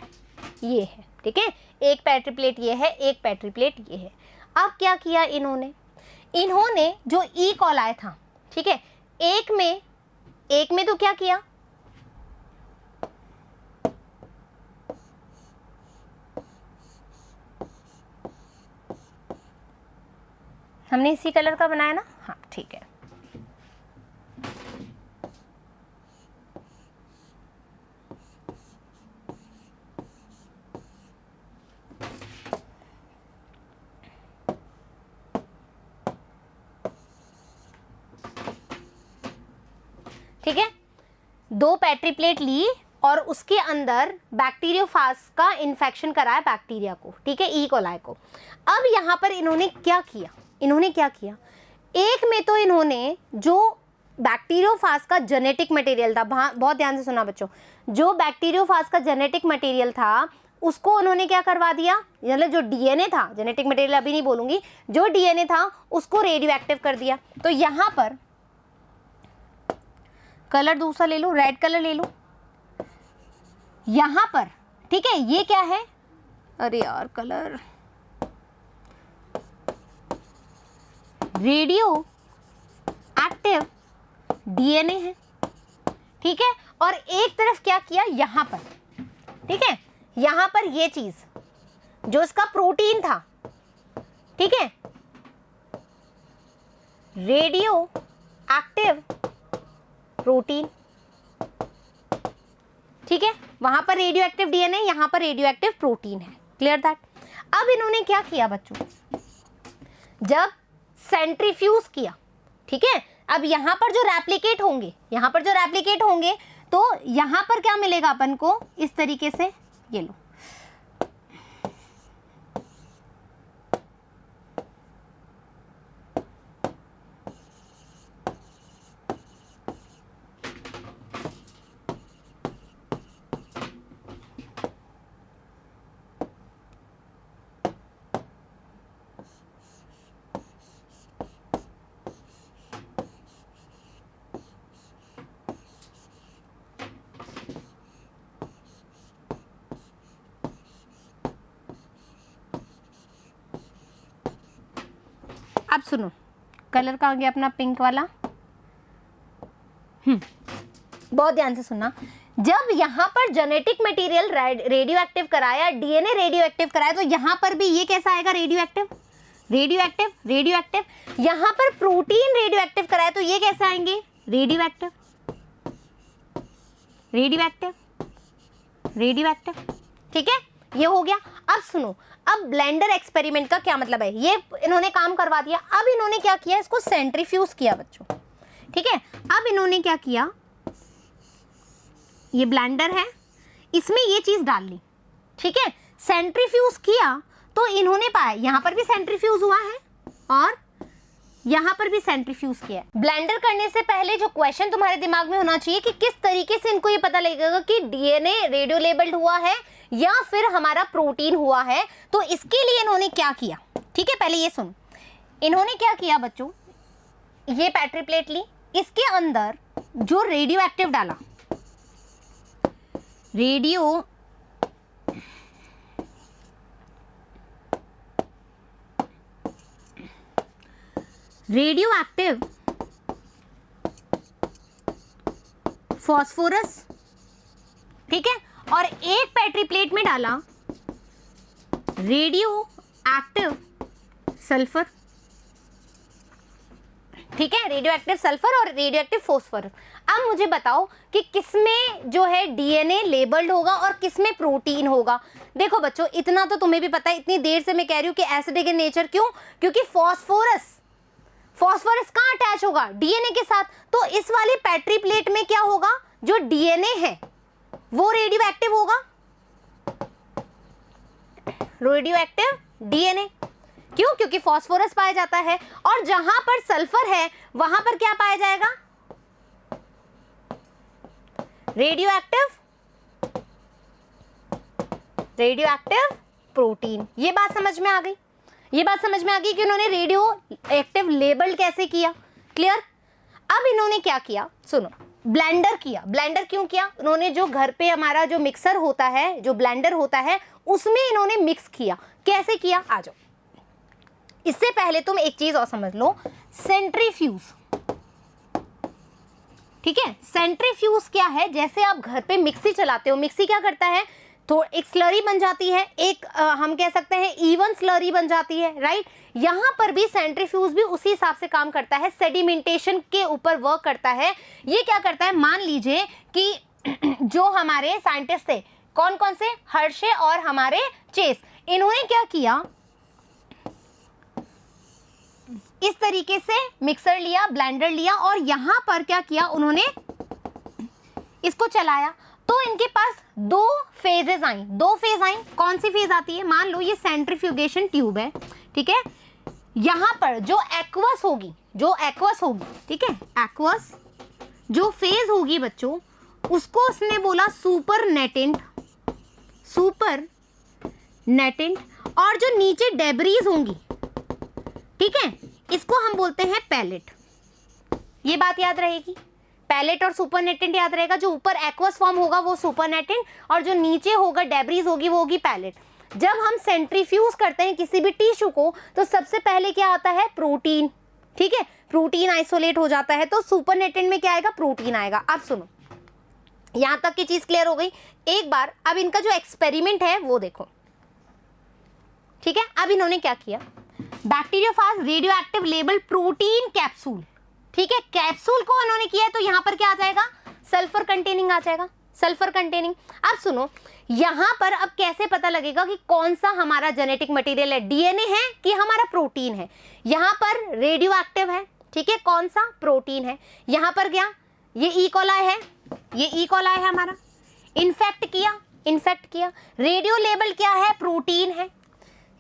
ये है, ठीक है। एक पेट्री प्लेट ये है, एक पेट्री प्लेट ये है। अब क्या किया इन्होंने जो ई कोलाई था, ठीक है, एक में तो क्या किया, हमने इसी कलर का बनाया ना, हाँ ठीक है। ठीक है, 2 पेट्री प्लेट ली और उसके अंदर बैक्टीरियोफाज का इन्फेक्शन कराया बैक्टीरिया को, ठीक है, ई कोलाई को। अब यहाँ पर इन्होंने क्या किया, एक में तो इन्होंने जो बैक्टीरियोफाज का जेनेटिक मटेरियल था, बहुत ध्यान से सुना बच्चों, जो बैक्टीरियोफाज का जेनेटिक मटेरियल था उसको उन्होंने क्या करवा दिया, मतलब जो डीएनए था, जेनेटिक मटेरियल अभी नहीं बोलूंगी, जो डीएनए था उसको रेडियो एक्टिव कर दिया। तो यहाँ पर कलर दूसरा ले लो, रेड कलर ले लो यहाँ पर, ठीक है, ये क्या है, अरे यार कलर, रेडियो एक्टिव डीएनए है, ठीक है। और एक तरफ क्या किया यहाँ पर, ठीक है, यहाँ पर ये चीज जो इसका प्रोटीन था, ठीक है, रेडियो एक्टिव प्रोटीन, ठीक है, वहां पर रेडियो एक्टिव डीएनए, यहां पर रेडियो एक्टिव प्रोटीन है, क्लियर दैट। अब इन्होंने क्या किया बच्चों, जब सेंट्रीफ्यूज किया, ठीक है, अब यहां पर जो रेप्लिकेट होंगे, तो यहां पर क्या मिलेगा अपन को, इस तरीके से, ये लो, अब सुनो, कलर कहाँ गया अपना पिंक वाला, बहुत ध्यान से सुनना। जब यहाँ पर जेनेटिक मटेरियल रेडियो एक्टिव कराया, डीएनए रेडियो एक्टिव कराया, तो यहाँ पर भी ये कैसा आएगा, रेडियो एक्टिव। यहाँ पर प्रोटीन रेडियो एक्टिव कराया तो ये कैसे आएंगे, रेडियो एक्टिव, ठीक है, ये हो गया। अब सुनो, अब ब्लेंडर एक्सपेरिमेंट का क्या मतलब है, ये इन्होंने काम करवा दिया। अब इन्होंने क्या किया, इसको सेंट्रीफ्यूज किया बच्चों, ठीक है। अब इन्होंने क्या किया, ये ब्लेंडर है, इसमें ये चीज डाल ली, ठीक है, सेंट्रीफ्यूज किया तो इन्होंने पाया यहाँ पर भी सेंट्रीफ्यूज हुआ है और यहाँ पर भी सेंट्रीफ्यूज किया है। ब्लेंडर करने से पहले जो क्वेश्चन तुम्हारे दिमाग में होना चाहिए कि किस तरीके से इनको ये पता लगेगा कि डीएनए रेडियो लेबल्ड हुआ है या फिर हमारा प्रोटीन हुआ है। तो इसके लिए इन्होंने क्या किया, ठीक है, पहले ये सुन, इन्होंने क्या किया बच्चों, ये पेट्री प्लेट ली, इसके अंदर जो रेडियो एक्टिव डाला, रेडियो एक्टिव फॉस्फोरस, ठीक है, और एक पेट्री प्लेट में डाला रेडियो एक्टिव सल्फर, ठीक है, रेडियो एक्टिव सल्फर और रेडियो एक्टिव फॉस्फोरस। अब मुझे बताओ कि किसमें जो है डीएनए लेबल्ड होगा और किसमें प्रोटीन होगा। देखो बच्चों, इतना तो तुम्हें भी पता है, इतनी देर से मैं कह रही हूँ कि एसिडिक इन नेचर, क्यों, क्योंकि फॉस्फोरस कहाँ अटैच होगा, डीएनए के साथ। तो इस वाली पेट्री प्लेट में क्या होगा, जो डीएनए है वो रेडियो एक्टिव होगा, रेडियो एक्टिव डीएनए, क्यों, क्योंकि फॉस्फोरस पाया जाता है, और जहां पर सल्फर है वहां पर क्या पाया जाएगा, रेडियो एक्टिव प्रोटीन। ये बात समझ में आ गई, कि उन्होंने रेडियो एक्टिव लेबल कैसे किया, क्लियर। अब इन्होंने क्या किया, सुनो, ब्लेंडर किया। ब्लेंडर क्यों किया, उन्होंने जो घर पे हमारा जो मिक्सर होता है, जो ब्लेंडर होता है, उसमें इन्होंने मिक्स किया। कैसे किया, आ जाओ। इससे पहले तुम एक चीज और समझ लो, सेंट्रीफ्यूज, ठीक है, सेंट्रीफ्यूज क्या है, जैसे आप घर पे मिक्सी चलाते हो, मिक्सी क्या करता है, तो एक स्लरी बन जाती है, एक हम कह सकते हैं इवन स्लरी बन जाती है, राइट। यहाँ पर भी सेंट्रीफ्यूज भी उसी हिसाब से काम करता है, सेडिमेंटेशन के ऊपर वर्क करता है। ये क्या करता है, मान लीजिए कि जो हमारे साइंटिस्ट थे, कौन कौन से, हर्शे और हमारे चेस, इन्होंने क्या किया, इस तरीके से मिक्सर लिया, ब्लेंडर लिया, और यहां पर क्या किया उन्होंने, इसको चलाया तो इनके पास दो फेजेस आई, दो फेज आई। कौन सी फेज आती है? मान लो ये सेंट्रीफ्यूगेशन ट्यूब है, ठीक है, यहां पर जो एक्वस होगी, ठीक है, एक्वस जो फेज होगी बच्चों, उसको उसने बोला सुपर नेटेंट, और जो नीचे डेब्रीज होंगी, ठीक है, इसको हम बोलते हैं पैलेट। ये बात याद रहेगी, पैलेट और सुपर नेटेंट याद रहेगा। जो ऊपर एक्वस फॉर्म होगा वो सुपर नेटेंट, और जो नीचे होगा डेब्रीज होगी वो होगी पैलेट। जब हम सेंट्रीफ्यूज करते हैं किसी भी टिश्यू को तो सबसे पहले क्या आता है? प्रोटीन, ठीक है, प्रोटीन आइसोलेट हो जाता है तो सुपर नेटेंट में क्या आएगा? प्रोटीन आएगा। अब सुनो, यहां तक की चीज क्लियर हो गई। एक बार अब इनका जो एक्सपेरिमेंट है वो देखो, ठीक है। अब इन्होंने क्या किया? Bacteriophage radio active label protein capsule, ठीक है, कैप्सूल को उन्होंने किया है तो यहां पर क्या आ जाएगा? सल्फर कंटेनिंग आ जाएगा, सल्फर कंटेनिंग। अब सुनो, यहां पर अब कैसे पता लगेगा कि कौन सा हमारा जेनेटिक मटेरियल है? डीएनए है कि हमारा प्रोटीन है? यहां पर रेडियो एक्टिव है, ठीक है, कौन सा? प्रोटीन है। यहां पर क्या? ये ई कोलाई है, ये ई कोलाई है हमारा, इन्फेक्ट किया, रेडियो लेबल क्या है? प्रोटीन है।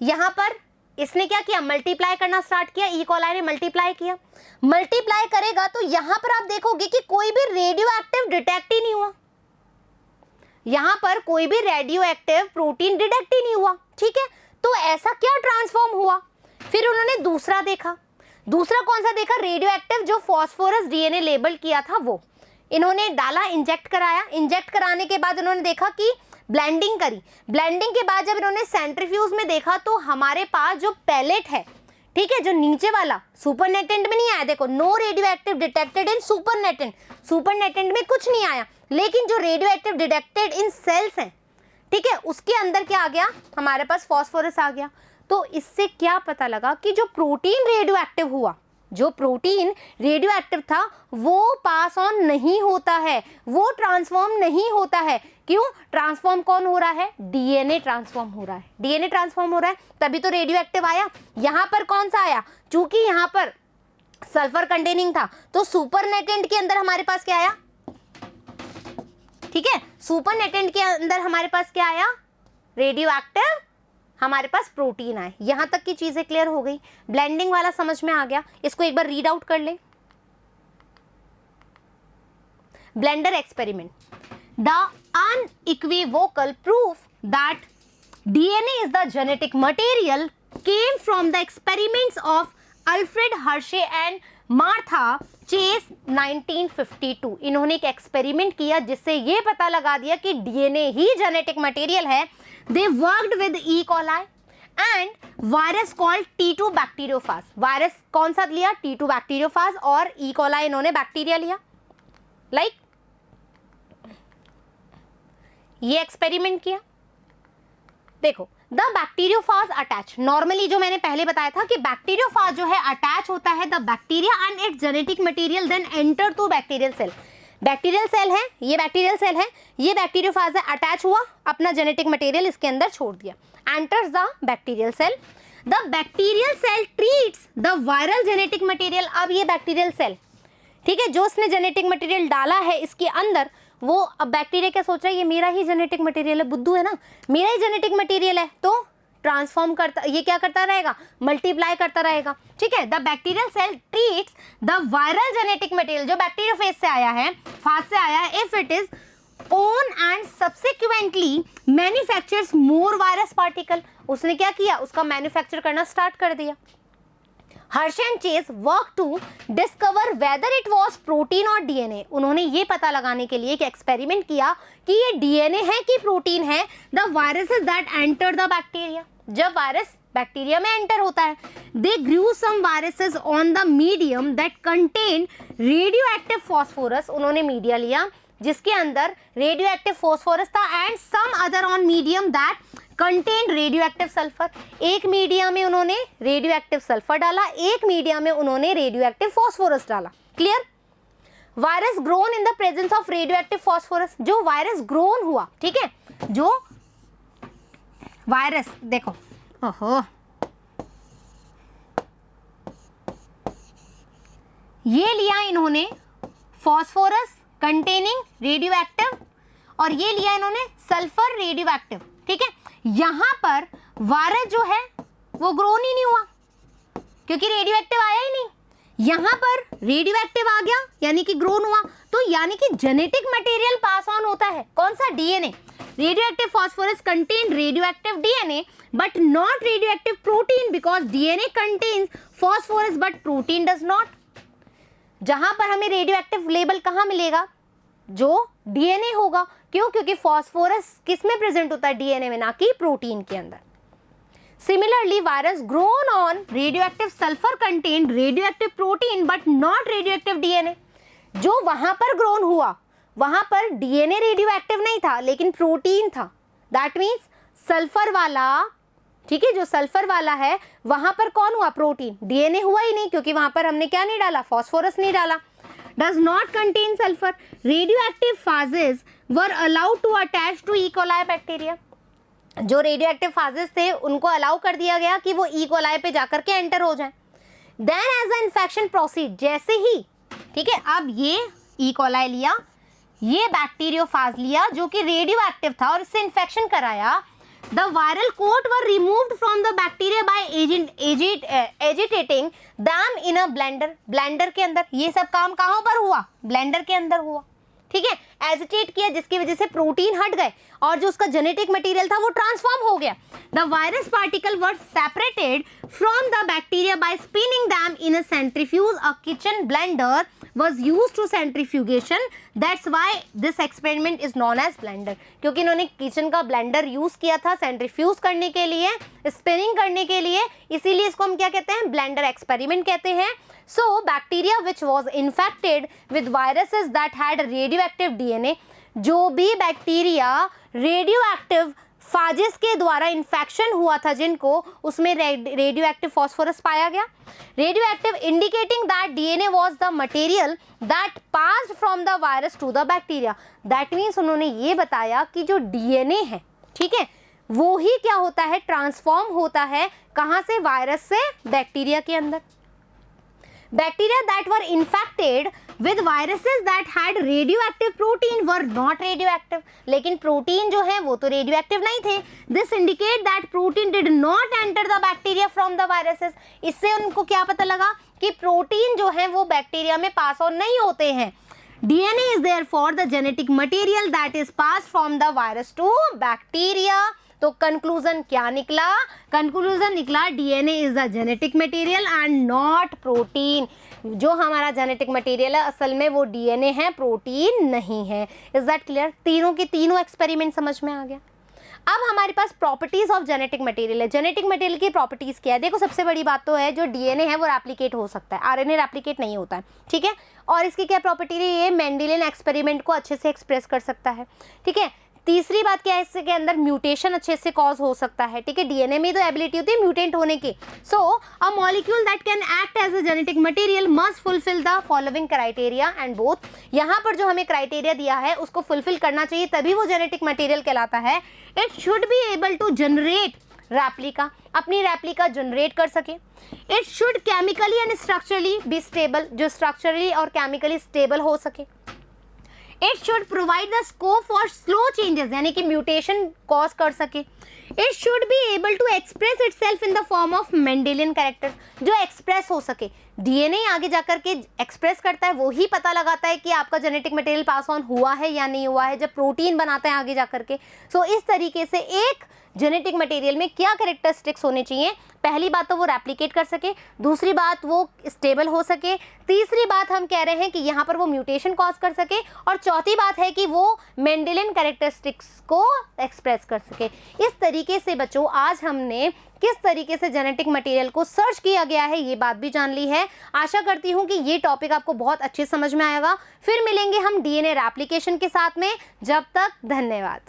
यहां पर इसने क्या किया? मल्टीप्लाई करना स्टार्ट किया, ई कोलाई ने मल्टीप्लाई किया, मल्टीप्लाई करेगा तो यहां पर आप देखोगे कि कोई भी रेडियो एक्टिव डिटेक्ट ही नहीं हुआ, यहां पर कोई भी रेडियो एक्टिव प्रोटीन डिटेक्ट ही नहीं हुआ, ठीक है। तो ऐसा क्या ट्रांसफॉर्म हुआ? फिर उन्होंने दूसरा देखा, दूसरा कौन सा देखा? रेडियो एक्टिव जो फॉस्फोरस डीएनए लेबल किया था वो इन्होंने डाला, इंजेक्ट कराया, इंजेक्ट कराने के बाद उन्होंने देखा कि ब्लेंडिंग करी, ब्लेंडिंग के बाद जब इन्होंने सेंट्रीफ्यूज में देखा तो हमारे पास जो पैलेट है, ठीक है, जो नीचे वाला, सुपर नेटेंट में नहीं आया, देखो, no radioactive detected in supernatant में कुछ नहीं आया, लेकिन जो radioactive detected in cells हैं, ठीक है, उसके अंदर क्या आ गया? हमारे पास फॉस्फोरस आ गया। तो इससे क्या पता लगा कि जो प्रोटीन रेडियो एक्टिव हुआ, जो प्रोटीन रेडियो एक्टिव था वो पास ऑन नहीं होता है, वो ट्रांसफॉर्म नहीं होता है। क्यों? ट्रांसफॉर्म कौन हो रहा है? डीएनए ट्रांसफॉर्म हो रहा है, डीएनए ट्रांसफॉर्म हो रहा है, तभी तो रेडियो एक्टिव आया। यहां पर कौन सा आया? चूंकि यहां पर सल्फर कंटेनिंग था तो सुपर नेटेंट के अंदर हमारे पास क्या आया? ठीक है, सुपर नेटेंट के अंदर हमारे पास क्या आया? रेडियो एक्टिव, हमारे पास प्रोटीन आए। यहां तक की चीजें क्लियर हो गई, ब्लेंडिंग वाला समझ में आ गया। इसको एक बार रीड आउट कर ले। Blender experiment, the unequivocal proof that DNA is the genetic material came from the experiments of Alfred Hershey and Martha Chase 1952। इन्होंने एक एक्सपेरिमेंट किया जिससे ये पता लगा दिया कि डीएनए ही जेनेटिक मटेरियल है। They worked with E. coli and virus called T2 bacteriophage। Virus कौन सा लिया? T2 bacteriophage, और E. coli इन्होंने बैक्टीरिया लिया। लाइक ये एक्सपेरिमेंट किया। देखो, द बैक्टीरियोफाज अटैच, नॉर्मली जो मैंने पहले बताया था कि बैक्टीरियोफाज जो है अटैच होता है the bacteria and its genetic material then enter to bacterial cell. Bacterial cell है, ये बैक्टीरियल सेल है, ये बैक्टीरियोफाज है, अटैच हुआ, अपना जेनेटिक मटेरियल इसके अंदर छोड़ दिया, enters the bacterial cell. The bacterial cell treats the viral genetic material. अब ये बैक्टीरियल सेल, ठीक है, जो उसने जेनेटिक मटेरियल डाला है इसके अंदर, वो अब बैक्टीरिया क्या सोच रहा है? ये मेरा ही जेनेटिक मटेरियल है, बुद्धू है ना, मेरा ही जेनेटिक मटेरियल है, तो ट्रांसफॉर्म करता, ये क्या करता रहेगा? मल्टीप्लाई करता रहेगा, ठीक है। The bacterial cell treats the viral genetic material, जो बैक्टीरियोफेज से आया है, फाज से आया है, if it is own and subsequently manufactures more virus particle. उसने क्या किया? उसका मैन्युफैक्चर करना स्टार्ट कर दिया। Hershey and Chase work to discover whether it was protein और डीएनए। उन्होंने ये पता लगाने के लिए एक एक्सपेरिमेंट किया कि ये डीएनए है कि प्रोटीन है। The viruses that enter the bacteria, जब वायरस बैक्टीरिया में एंटर होता है, they grew some viruses on the medium that contain radioactive phosphorus. उन्होंने मीडिया लिया जिसके अंदर रेडियो एक्टिव फॉस्फोरस था, and some other on medium that contain radioactive sulphur. एक मीडिया में उन्होंने रेडियो एक्टिव सल्फर डाला, एक मीडिया में उन्होंने रेडियो एक्टिव फॉस्फोरस डाला। Clear? Virus grown in the presence of radio active phosphorus. जो वायरस ग्रोन हुआ, ठीक है, जो वायरस, देखो, ओहो, ये लिया इन्होंने फॉस्फोरस कंटेनिंग रेडियो एक्टिव, और ये लिया इन्होंने सल्फर रेडियो एक्टिव। ठीक है, यहां पर वायरस जो है वो ग्रोन ही नहीं हुआ क्योंकि रेडियो एक्टिव आया ही नहीं। यहां पर रेडियो एक्टिव आ गया यानी कि ग्रोन हुआ, तो यानी कि जेनेटिक मटेरियल पास ऑन होता है। कौन सा? DNA. Radioactive phosphorus contain radioactive DNA but not radioactive protein because DNA contains phosphorus but protein does not. जहां पर हमें रेडियोएक्टिव लेबल कहां मिलेगा? जो डीएनए होगा। क्यों? क्योंकि फास्फोरस किस में प्रेजेंट होता है? डीएनए में, ना कि प्रोटीन के अंदर। Similarly, virus grown on radioactive sulfur contained radioactive protein but not radioactive DNA। जो वहां पर ग्रोन हुआ वहां पर डीएनए रेडियोएक्टिव नहीं था लेकिन प्रोटीन था। दैट मीन्स सल्फर वाला, ठीक है, जो सल्फर वाला है वहां पर कौन हुआ? प्रोटीन। डीएनए हुआ ही नहीं क्योंकि वहां पर हमने क्या नहीं डाला? फास्फोरस नहीं डाला। Does not contain sulphur. Radioactive phages were allowed to attach to E coli bacteria. जो रेडियोएक्टिव फाजेस थे उनको अलाउ कर दिया गया कि वो ई कोलाई पे जाकर के एंटर हो जाएं। Then as a infection proceed, जैसे ही, ठीक है, अब ये ई कोलाई लिया, ये बैक्टीरियोफाज लिया जो कि रेडियो एक्टिव था और इससे इन्फेक्शन कराया। The viral coat were removed from the bacteria by agitating them in a blender. Blender के अंदर ये सब काम कहाँ पर हुआ? ब्लेंडर के अंदर हुआ। ठीक है, एजिटेट किया जिसकी वजह से प्रोटीन हट गए और जो उसका जेनेटिक मटेरियल था वो ट्रांसफॉर्म हो गया। The virus particle were separated from the bacteria bye spinning them in a centrifuge. A kitchen blender was used to centrifugation, that's why this experiment is known as blender। क्योंकि इन्होंने kitchen का blender use किया था centrifuge करने के लिए, spinning करने के लिए, इसीलिए इसको हम क्या कहते हैं? ब्लेंडर एक्सपेरिमेंट कहते हैं। So bacteria which was infected with viruses that had radioactive DNA, जो भी बैक्टीरिया रेडियोएक्टिव फाजेस के द्वारा इन्फेक्शन हुआ था जिनको, उसमें रेडियोएक्टिव फास्फोरस पाया गया। Radioactive indicating that DNA was the material that passed from the virus to the bacteria. That means उन्होंने ये बताया कि जो डीएनए है, ठीक है, वो ही क्या होता है? ट्रांसफॉर्म होता है कहाँ से? वायरस से बैक्टीरिया के अंदर। Bacteria that were infected with viruses that had radioactive protein were not radioactive। लेकिन प्रोटीन जो है वो तो रेडियोएक्टिव नहीं थे। This indicate that protein did not enter the bacteria from the viruses। इससे उनको क्या पता लगा कि प्रोटीन जो है वो बैक्टीरिया में पास ऑन नहीं होते हैं। DNA is therefore the genetic material that is passed from the virus to bacteria। तो कंक्लूजन क्या निकला? कंक्लूजन निकला DNA is the genetic material and not protein. जो हमारा जेनेटिक मटेरियल है असल में वो डीएनए है, प्रोटीन नहीं है। Is that clear? तीनों के तीनों एक्सपेरिमेंट समझ में आ गया। अब हमारे पास प्रॉपर्टीज ऑफ जेनेटिक मटेरियल है। जेनेटिक मटेरियल की प्रॉपर्टीज क्या है? देखो, सबसे बड़ी बात तो है जो डीएनए है वो रेप्लिकेट हो सकता है, आरएनए रेप्लिकेट नहीं होता है। ठीक है, और इसकी क्या प्रॉपर्टी है? ये मेंडेलियन एक्सपेरिमेंट को अच्छे से एक्सप्रेस कर सकता है। ठीक है, तीसरी बात क्या है? इसके अंदर म्यूटेशन अच्छे से कॉज हो सकता है। ठीक है, डीएनए में तो एबिलिटी होती है म्यूटेंट होने की। So a molecule that can act as a genetic material must fulfil the following criteria and both. यहाँ पर जो हमें क्राइटेरिया दिया है उसको फुलफिल करना चाहिए तभी वो जेनेटिक मटेरियल कहलाता है। It should be able to generate replica, अपनी रेप्लिका जनरेट कर सके। It should chemically and structurally be stable, जो स्ट्रक्चरली और केमिकली स्टेबल हो सके। It should provide the scope for slow changes, यानी कि म्यूटेशन कॉज कर सके। It should be able to express itself in the form of Mendelian characters, जो express हो सके। डीएनए आगे जाकर के एक्सप्रेस करता है, वो ही पता लगाता है कि आपका जेनेटिक मटेरियल पास ऑन हुआ है या नहीं हुआ है, जब प्रोटीन बनाता है आगे जाकर के। सो इस तरीके से एक जेनेटिक मटेरियल में क्या कैरेक्टरिस्टिक्स होने चाहिए? पहली बात तो वो रेप्लिकेट कर सके, दूसरी बात वो स्टेबल हो सके, तीसरी बात हम कह रहे हैं कि यहाँ पर वो म्यूटेशन कॉज कर सके, और चौथी बात है कि वो मेंडेलियन कैरेक्टरिस्टिक्स को एक्सप्रेस कर सके। इस तरीके से बच्चों आज हमने किस तरीके से जेनेटिक मटेरियल को सर्च किया गया है ये बात भी जान ली है। आशा करती हूँ कि ये टॉपिक आपको बहुत अच्छे समझ में आएगा। फिर मिलेंगे हम डीएनए रेप्लिकेशन के साथ में। जब तक धन्यवाद।